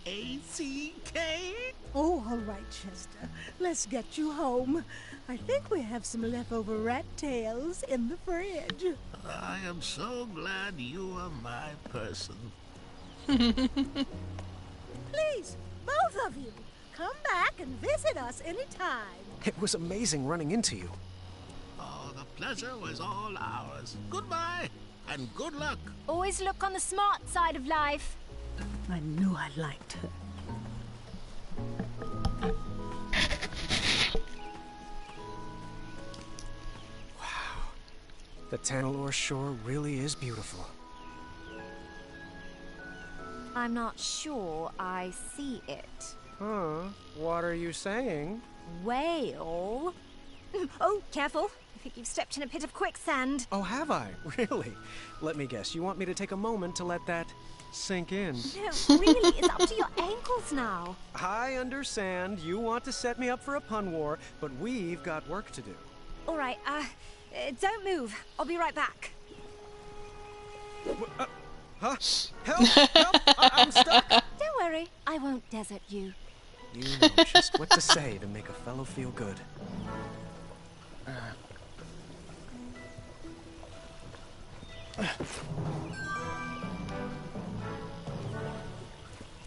Oh, all right, Chester. Let's get you home. I think we have some leftover rat tails in the fridge. I am so glad you are my person. Please, both of you, come back and visit us anytime. It was amazing running into you. Oh, the pleasure was all ours. Goodbye, and good luck. Always look on the smart side of life. I knew I liked her. Wow. The Tanalorr shore really is beautiful. I'm not sure I see it. Huh? What are you saying? Whale? Oh, careful. I think you've stepped in a pit of quicksand. Oh, have I? Really? Let me guess. You want me to take a moment to let that sink in? No, really, it's up to your ankles now. I understand. You want to set me up for a pun war, but we've got work to do. All right, don't move. I'll be right back. Huh? Help! Help! I'm stuck! Don't worry, I won't desert you. You know just what to say to make a fellow feel good.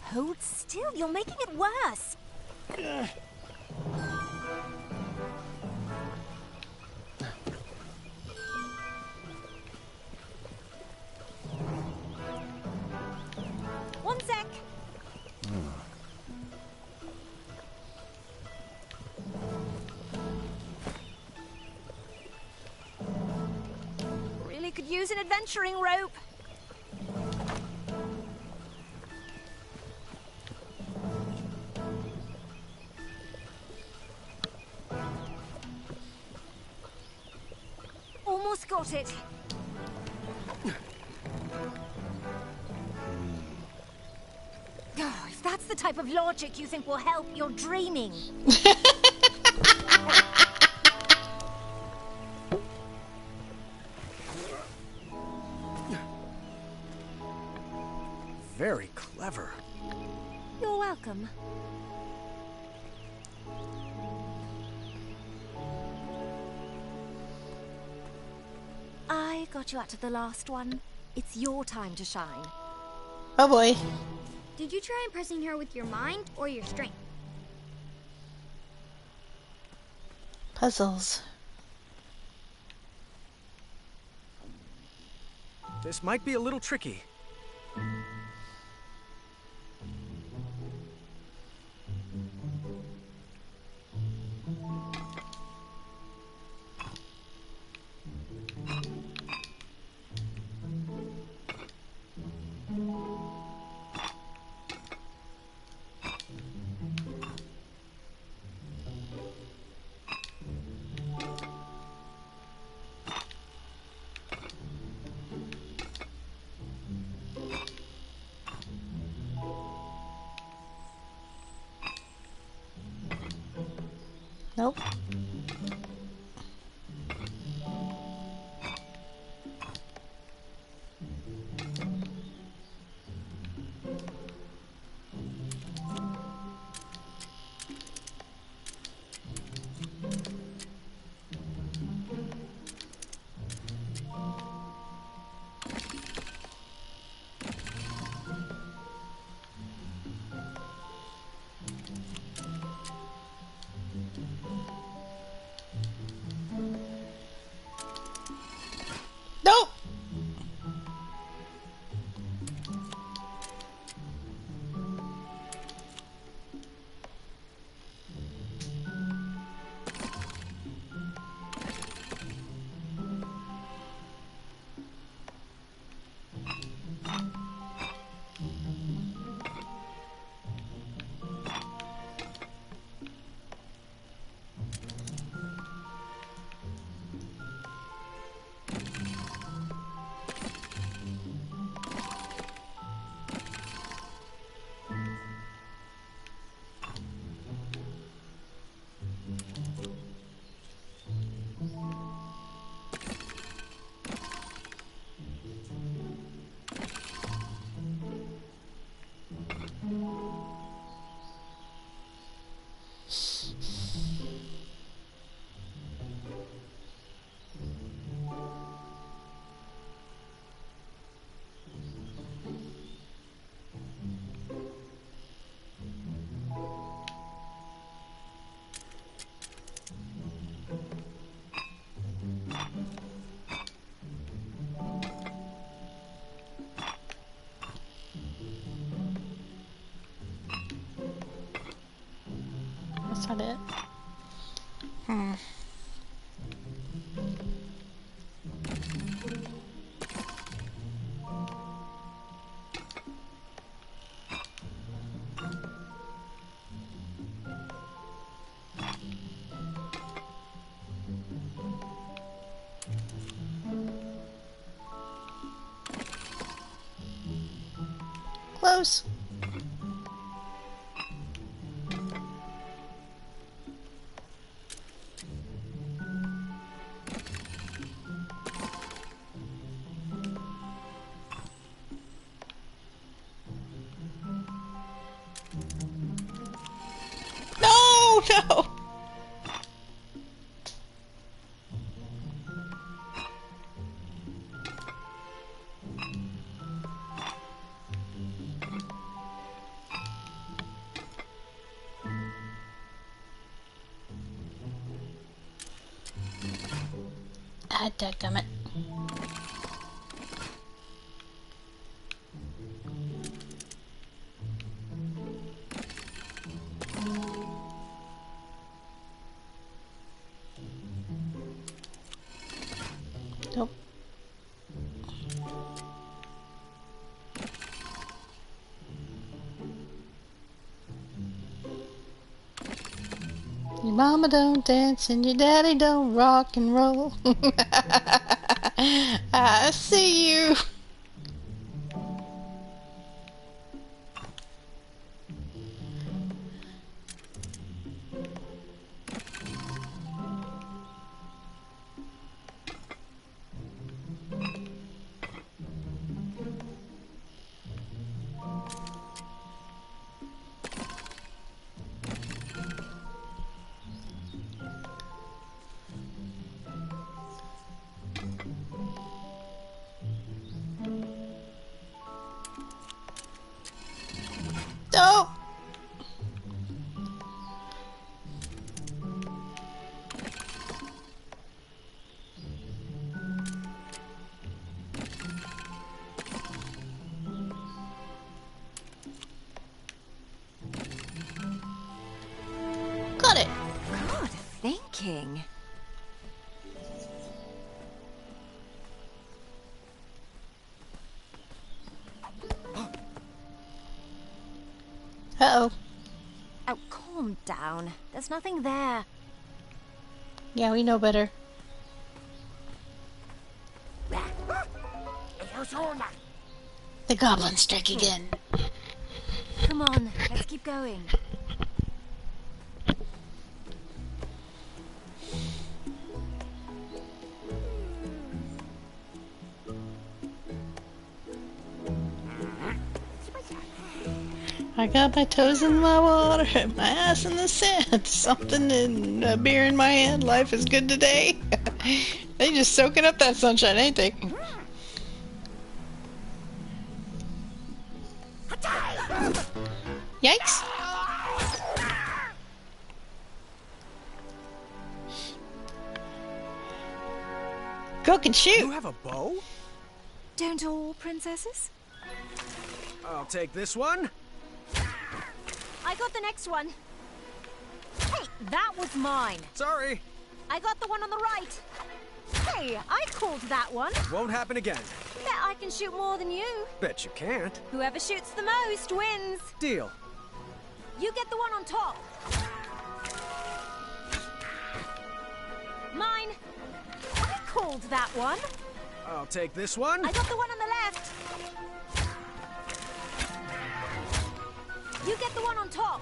Hold still, you're making it worse. One sec. Really could use an adventuring rope. Almost got it. Oh, if that's the type of logic you think will help, you're dreaming. Very clever. You're welcome. I got you out of the last one. It's your time to shine. Oh boy. Did you try impressing her with your mind or your strength? Puzzles. This might be a little tricky. Nope. Nope. That's not it. close. No, no. Ah, dadgummit. Nope. Your mama don't dance and your daddy don't rock and roll. I see you. Oh! Got it! Good thinking. Uh-oh. Oh, calm down. There's nothing there. Yeah, we know better. The goblins strike again. Come on, let's keep going. I got my toes in my water and my ass in the sand. Something in a beer in my hand. Life is good today. They just soaking up that sunshine, ain't they? Yikes! Cook and shoot! You have a bow? Don't all princesses? I'll take this one. I got the next one. Hey, that was mine. Sorry. I got the one on the right. Hey, I called that one. Won't happen again. Bet I can shoot more than you. Bet you can't. Whoever shoots the most wins. Deal. You get the one on top. Mine. I called that one. I'll take this one. I got the one on the left. You get the one on top.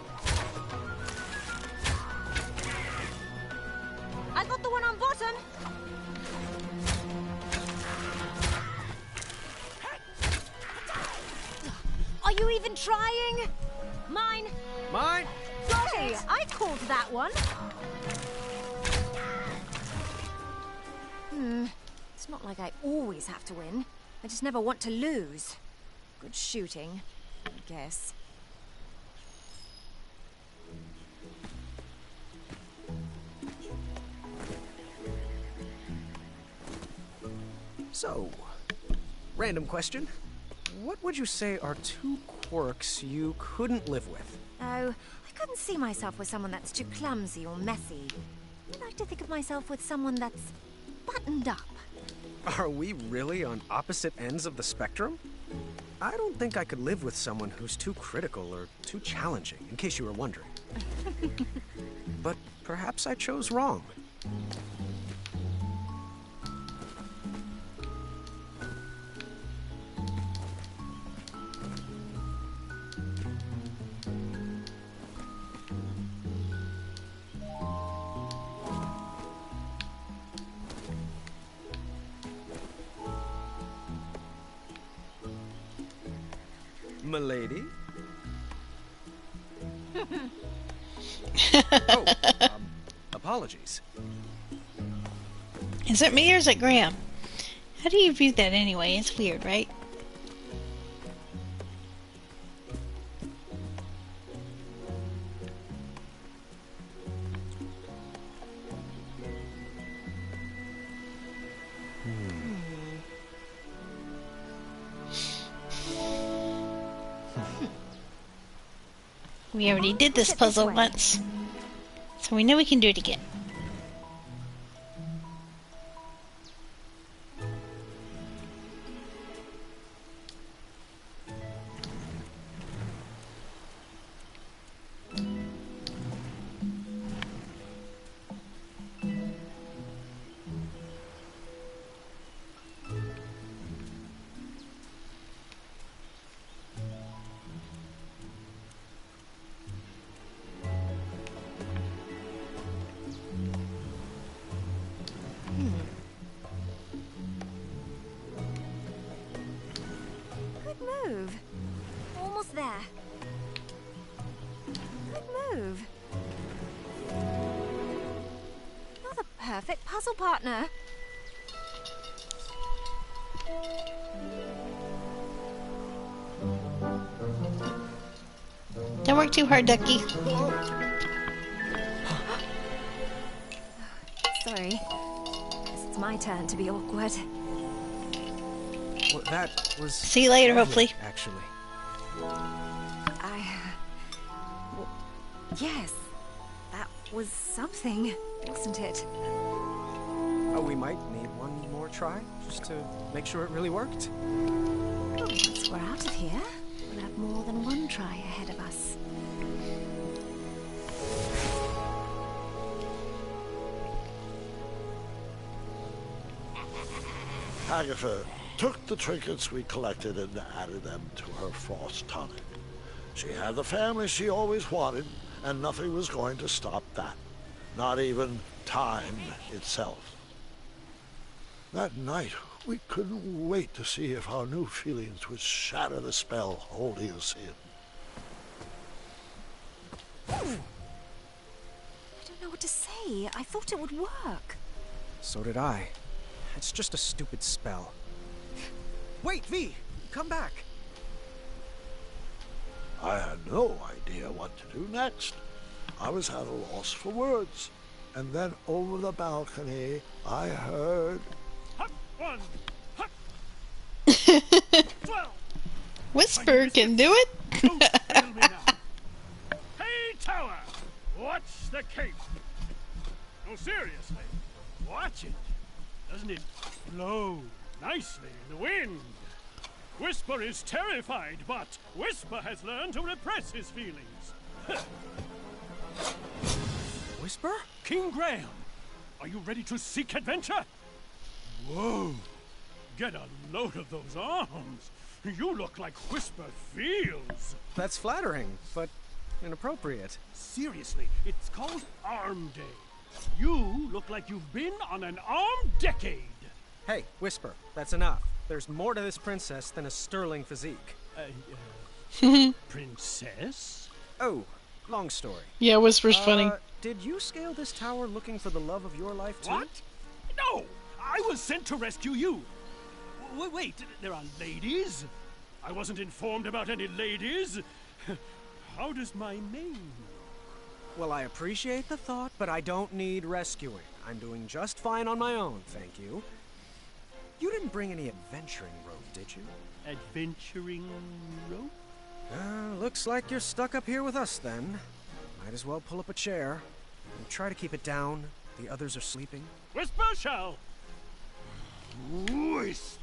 I got the one on bottom. Are you even trying? Mine. Mine. Hey, I called that one. It's not like I always have to win. I just never want to lose. Good shooting, I guess. So, random question. What would you say are 2 quirks you couldn't live with? Oh, I couldn't see myself with someone that's too clumsy or messy. I like to think of myself with someone that's buttoned up. Are we really on opposite ends of the spectrum? I don't think I could live with someone who's too critical or too challenging, in case you were wondering. But perhaps I chose wrong. Milady? Apologies. Is it me or is it Graham? How do you view that anyway? It's weird, right? We already did this puzzle once, so we know we can do it again. Move. Almost there. Good move. You're the perfect puzzle partner. Don't work too hard, Ducky. Sorry. Guess it's my turn to be awkward. Well, that was... See you later, lovely, hopefully. Actually. Well, yes. That was something, wasn't it? Oh, we might need one more try, just to make sure it really worked. Once we're out of here, we'll have more than one try ahead of us. Agatha took the trinkets we collected and added them to her frost tonic. She had the family she always wanted, and nothing was going to stop that. Not even time itself. That night, we couldn't wait to see if our new feelings would shatter the spell holding us in. I don't know what to say. I thought it would work. So did I. It's just a stupid spell. Wait, V! Come back! I had no idea what to do next. I was at a loss for words. And then over the balcony, I heard... Hop, 1, hop. 12. Whisper can do it. Hey, Tower! Watch the cape! No, seriously, watch it. Doesn't it flow nicely in the wind? Whisper is terrified, but Whisper has learned to repress his feelings. Whisper? King Graham, are you ready to seek adventure? Whoa! Get a load of those arms. You look like Whisper feels. That's flattering, but inappropriate. Seriously, it's called Arm Day. You look like you've been on an armed decade. Hey, Whisper, that's enough. There's more to this princess than a sterling physique. Princess? Oh, long story. Yeah, Whisper's funny. Did you scale this tower looking for the love of your life, too? What? No! I was sent to rescue you. Wait, there are ladies? I wasn't informed about any ladies. How does my name look? Well, I appreciate the thought, but I don't need rescuing. I'm doing just fine on my own, thank you. You didn't bring any adventuring rope, did you? Adventuring rope? Looks like you're stuck up here with us, then. Might as well pull up a chair. And try to keep it down. The others are sleeping. Whisper shall! Whisper!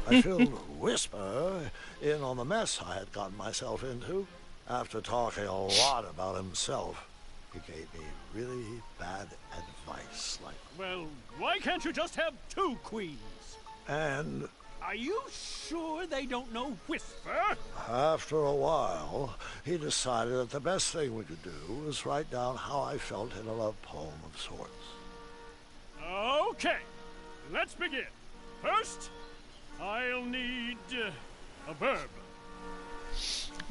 I filled Whisper in on the mess I had gotten myself into. After talking a lot about himself, he gave me really bad advice, like... Well, why can't you just have 2 queens? And... Are you sure they don't know Whisper? After a while, he decided that the best thing we could do was write down how I felt in a love poem of sorts. Okay, let's begin. First, I'll need a verb.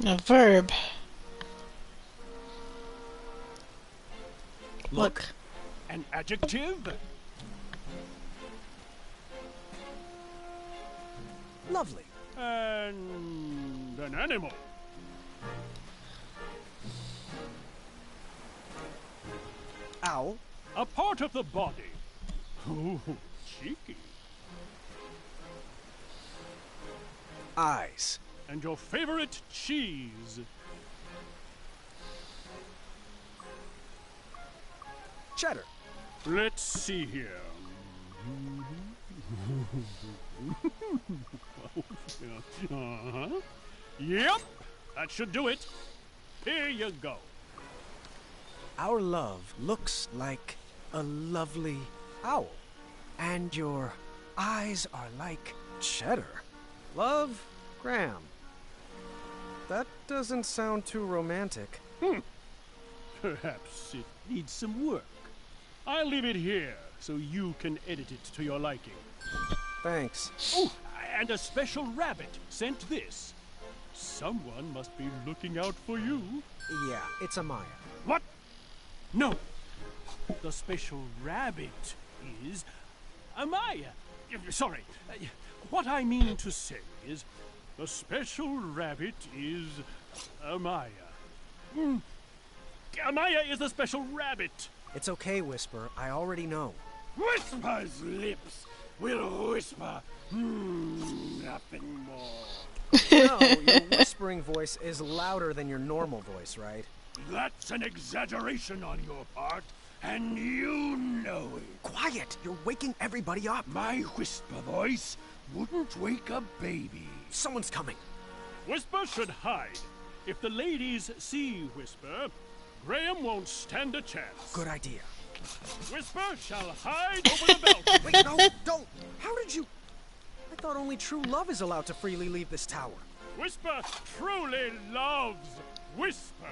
A verb. Look. An adjective. Lovely. And an animal. Owl. A part of the body. Ooh, cheeky. Eyes. And your favorite cheese. Cheddar. Let's see here. Uh-huh. Yep, that should do it. Here you go. Our love looks like a lovely owl. And your eyes are like cheddar. Love, Graham. That doesn't sound too romantic. Perhaps it needs some work. I'll leave it here so you can edit it to your liking. Thanks. Oh, and a special rabbit sent this. Someone must be looking out for you. Yeah, it's Amaya. What? No. The special rabbit is Amaya. Sorry. What I mean to say is the special rabbit is Amaya. Amaya is the special rabbit. It's okay, Whisper. I already know. Whisper's lips will whisper nothing more. No, your whispering voice is louder than your normal voice, right? That's an exaggeration on your part, and you know it. Quiet! You're waking everybody up. My whisper voice wouldn't wake a baby. Someone's coming. Whisper should hide. If the ladies see Whisper, Graham won't stand a chance. Good idea. Whisper shall hide over the balcony. Wait, no, don't! How did you... I thought only true love is allowed to freely leave this tower. Whisper truly loves Whisper.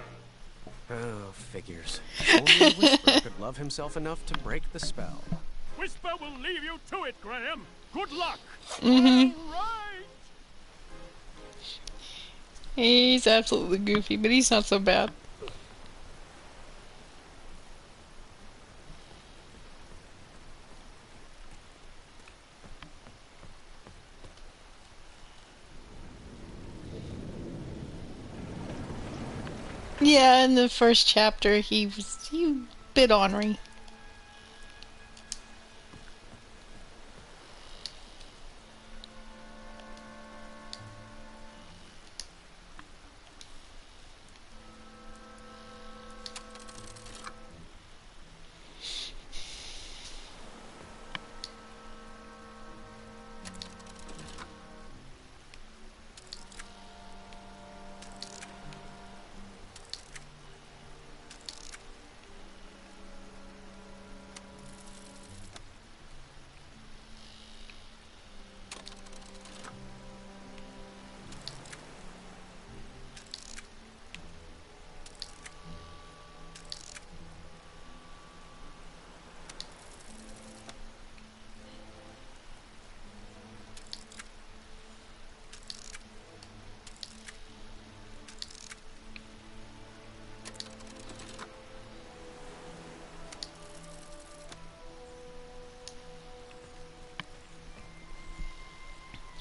Oh, figures. Only Whisper could love himself enough to break the spell. Whisper will leave you to it, Graham. Good luck. Mm-hmm. All right. He's absolutely goofy, but he's not so bad. Yeah, in the first chapter, he bit ornery.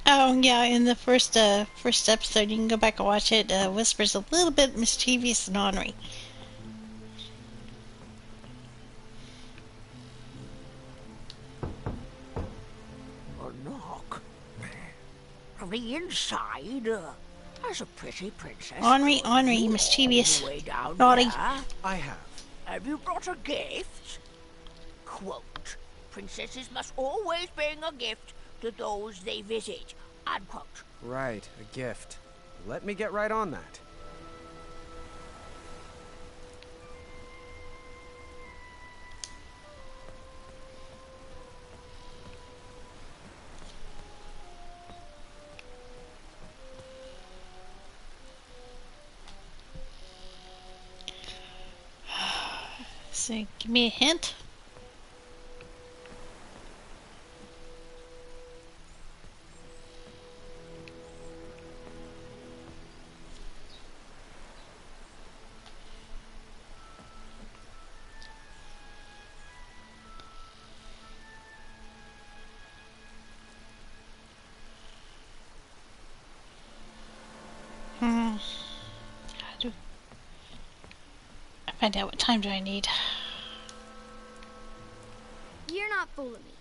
Oh yeah, in the first episode, you can go back and watch it. Whisper's a little bit mischievous and ornery. A knock. From the inside, there's a pretty princess. Ornery, mischievous, Way down naughty. there. I have. Have you brought a gift? Quote, princesses must always bring a gift to those they visit. Unquote. Right, a gift. Let me get right on that. So, give me a hint. Find out what time do I need. You're not fooling me.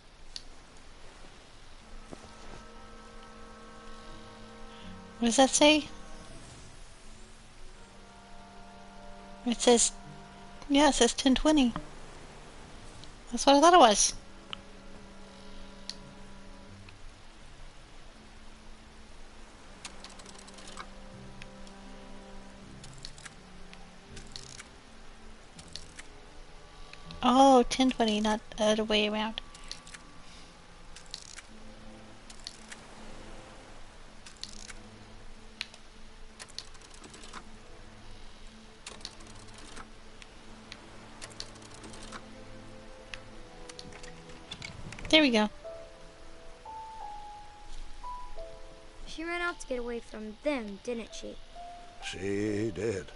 What does that say? It says, yeah, it says 10:20. That's what I thought it was. Oh, 10:20, not the other way around. There we go. She ran out to get away from them, didn't she? She did.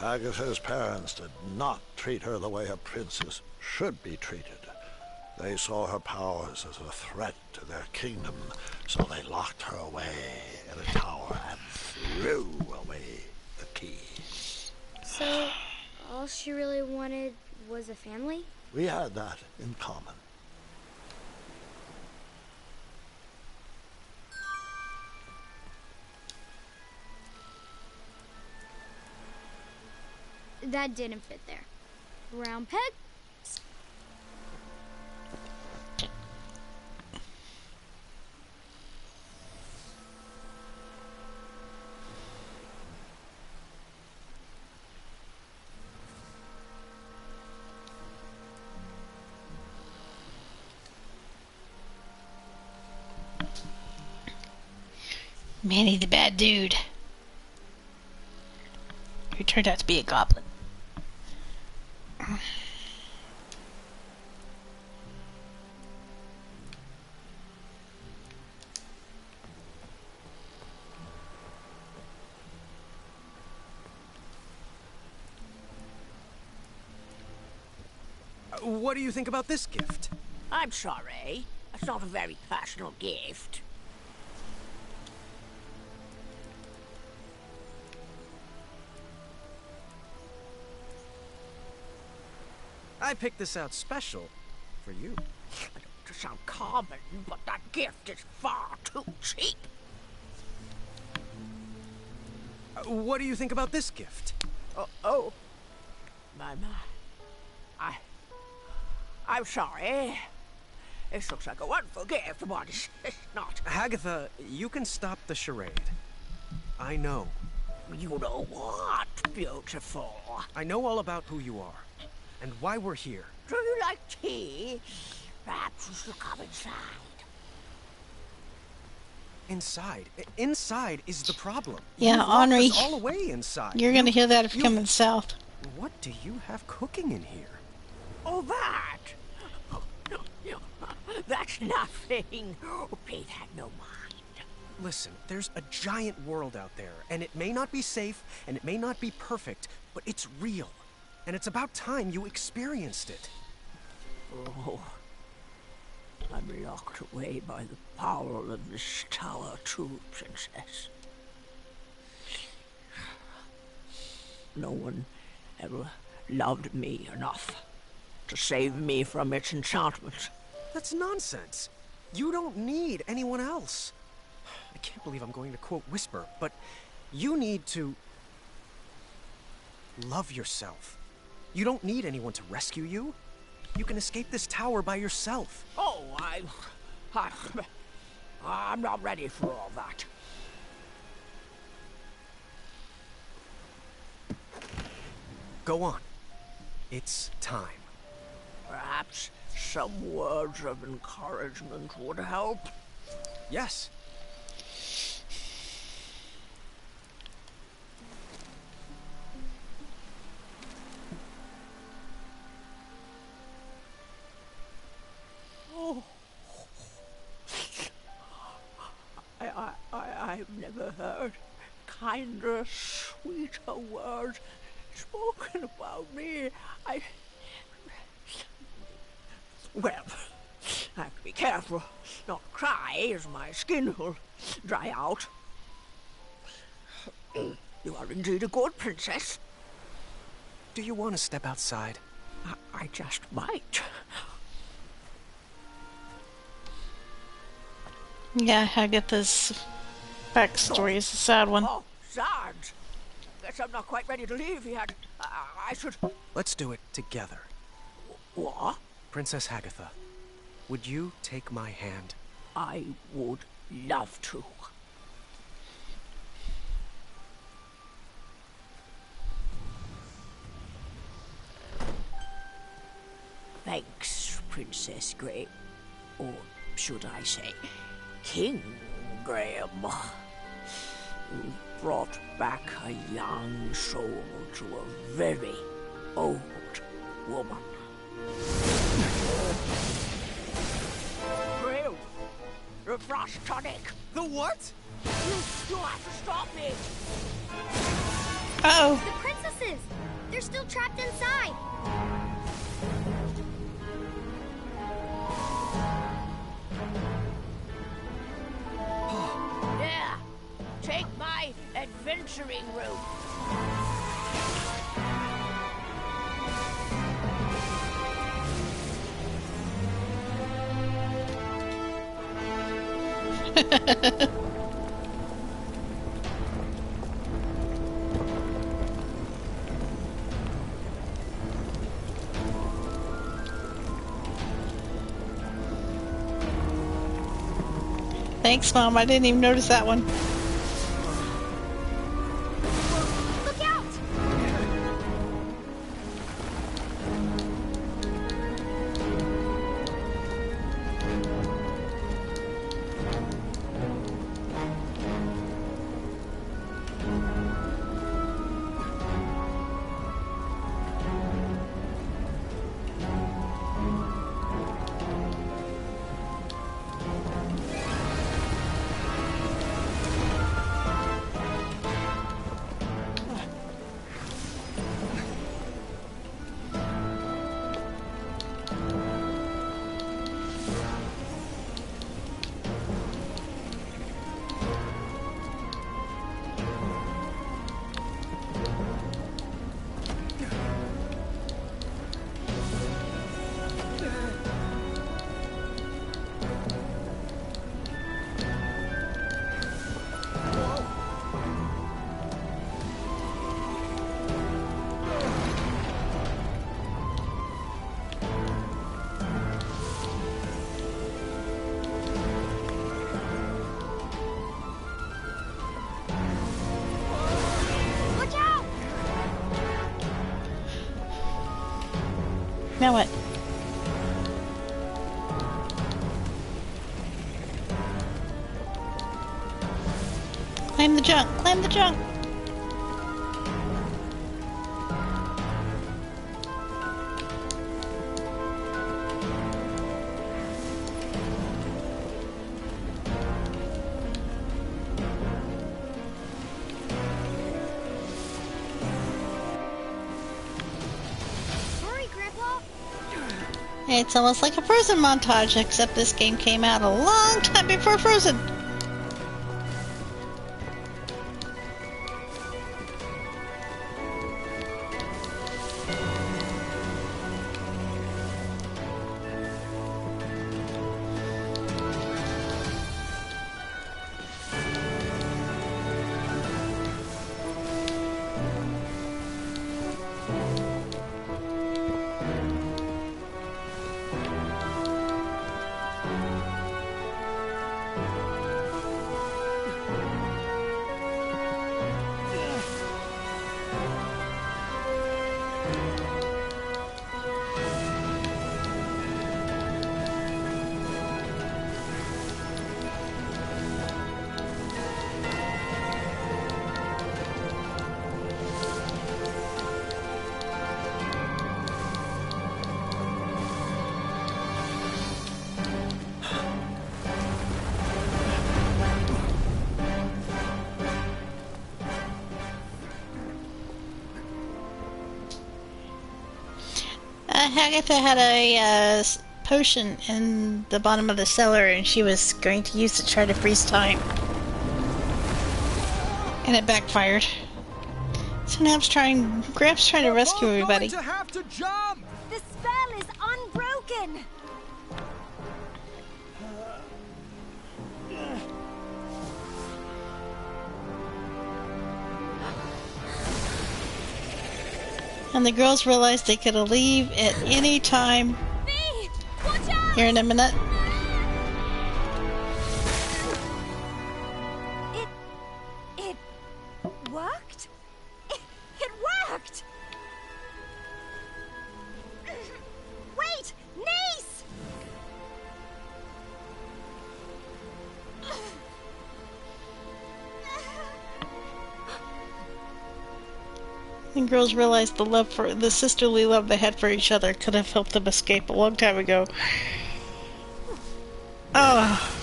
Agatha's parents did not treat her the way a princess should be treated. They saw her powers as a threat to their kingdom, so they locked her away in a tower and threw away the key. So, all she really wanted was a family? We had that in common. That didn't fit there. Round peg? Manny the bad dude. Who turned out to be a goblin. What do you think about this gift? I'm sorry. It's not a very personal gift. I picked this out special for you. I don't sound common, but that gift is far too cheap. What do you think about this gift? Oh. I'm sorry. This looks like a wonderful gift, but it's not. Agatha, you can stop the charade. I know. You know what, beautiful? I know all about who you are, and why we're here. Do you like tea? Perhaps you should come inside. Inside? Inside is the problem. Yeah, You've locked Henri. us all away inside. You're gonna hear that if you come in the south. What do you have cooking in here? Oh, that! No, that's nothing. Oh, please have no mind. Listen, there's a giant world out there, and it may not be safe, and it may not be perfect, but it's real. And it's about time you experienced it. Oh, I'm locked away by the power of this tower too, Princess. No one ever loved me enough to save me from its enchantment. That's nonsense. You don't need anyone else. I can't believe I'm going to quote Whisper, but you need to love yourself. You don't need anyone to rescue you. You can escape this tower by yourself. Oh, I'm not ready for all that. Go on. It's time. Perhaps some words of encouragement would help. Yes. Oh. I've never heard kinder, sweeter words spoken about me. Well, I have to be careful not to cry, as my skin will dry out. You are indeed a good princess. Do you want to step outside? I just might. Yeah, I get this backstory. It's a sad one. Oh, sad. Guess I'm not quite ready to leave yet. I should... Let's do it together. What? Princess Hagatha, would you take my hand? I would love to. Thanks, Princess Graham. Or should I say, King Graham. You brought back a young soul to a very old woman. Graham, the frost tonic. The what? You have to stop me. Uh-oh. The princesses! They're still trapped inside. There, take my adventuring rope. Thanks, Mom. I didn't even notice that one. Look out! Now what? Climb the junk! Climb the junk! It's almost like a Frozen montage, except this game came out a long time before Frozen. Hagatha had a potion in the bottom of the cellar, and she was going to use it to try to freeze time. And it backfired. So now Gramps trying to rescue everybody. To have to jump. The spell is unbroken. And the girls realized they could leave at any time. Bee! Watch out! Here in a minute. It worked? It worked! Wait! Niece! And girls realized the sisterly love they had for each other could have helped them escape a long time ago. Oh.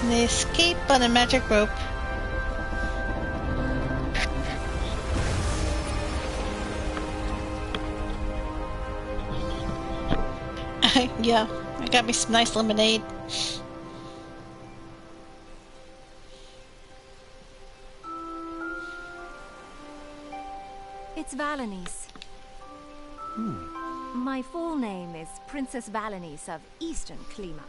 And they escape on a magic rope. Yeah, I got me some nice lemonade. It's Valanice. My full name is Princess Valanice of Eastern Klima.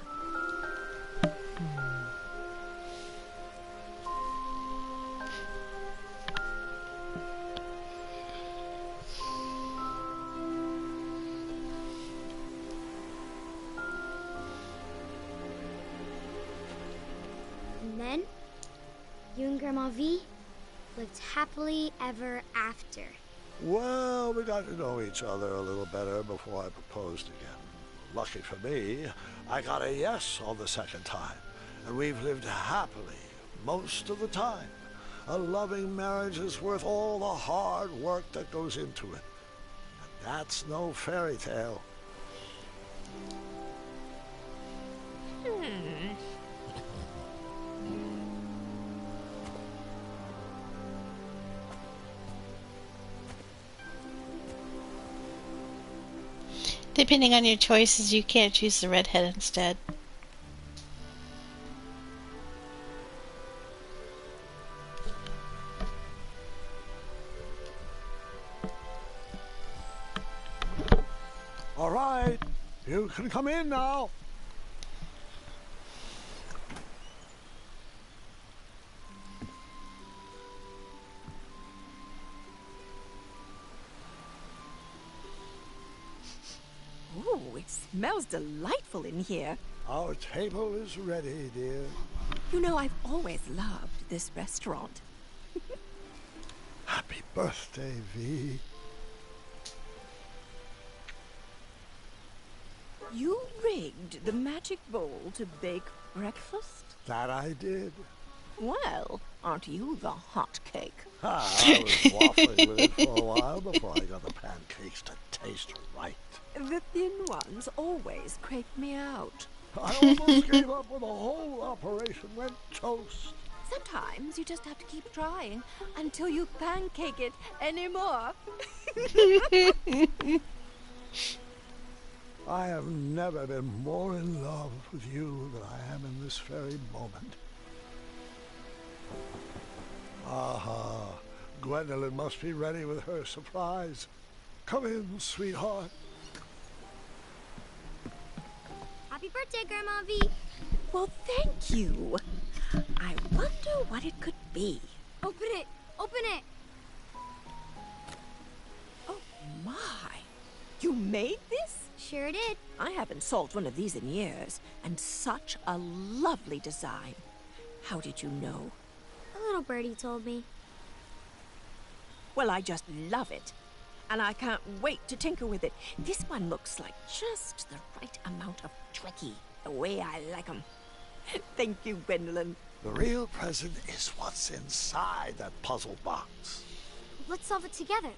And then, you and Grandma V lived happily ever after. Well, we got to know each other a little better before I proposed again. Lucky for me, I got a yes on the second time, and we've lived happily most of the time. A loving marriage is worth all the hard work that goes into it. And that's no fairy tale. Depending on your choices, you can't choose the redhead instead. All right, you can come in now. Ooh, it smells delightful in here. Our table is ready, dear. You know, I've always loved this restaurant. Happy birthday, V. You rigged the magic bowl to bake breakfast? That I did. Well, aren't you the hot cake? I was waffling with it for a while before I got the pancakes to taste right. The thin ones always creep me out. I almost gave up when the whole operation went toast. Sometimes you just have to keep trying until you pancake it anymore. I have never been more in love with you than I am in this very moment. Aha, Gwendolyn must be ready with her surprise. Come in, sweetheart. Happy birthday, Grandma V. Well, thank you. I wonder what it could be. Open it. Open it. Oh, my. You made this? Sure did. I haven't sold one of these in years, and such a lovely design. How did you know? A little birdie told me. Well, I just love it. and I can't wait to tinker with it. This one looks like just the right amount of tricky, the way I like 'em. Thank you, Gwendolyn. The real present is what's inside that puzzle box. Let's solve it together.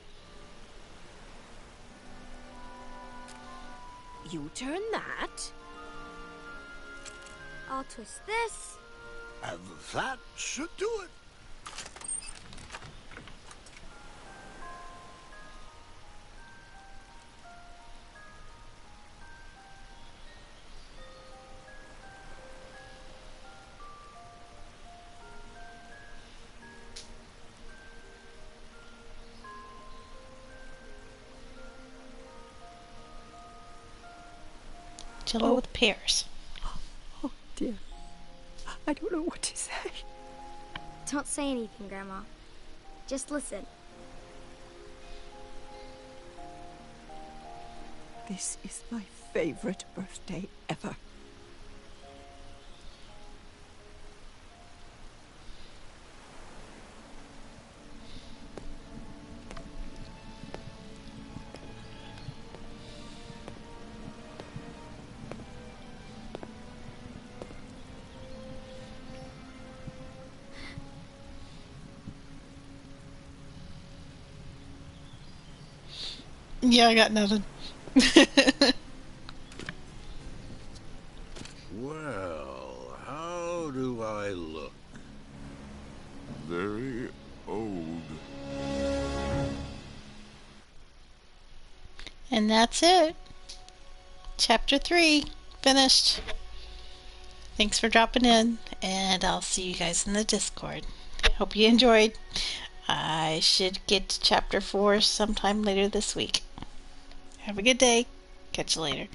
You turn that. I'll twist this. And that should do it. Jello with pears. Oh dear. I don't know what to say. Don't say anything, Grandma. Just listen. This is my favorite birthday ever. Yeah, I got nothing. Well, how do I look? Very old. And that's it. Chapter 3 finished. Thanks for dropping in, and I'll see you guys in the Discord. Hope you enjoyed. I should get to Chapter 4 sometime later this week. Have a good day. Catch you later.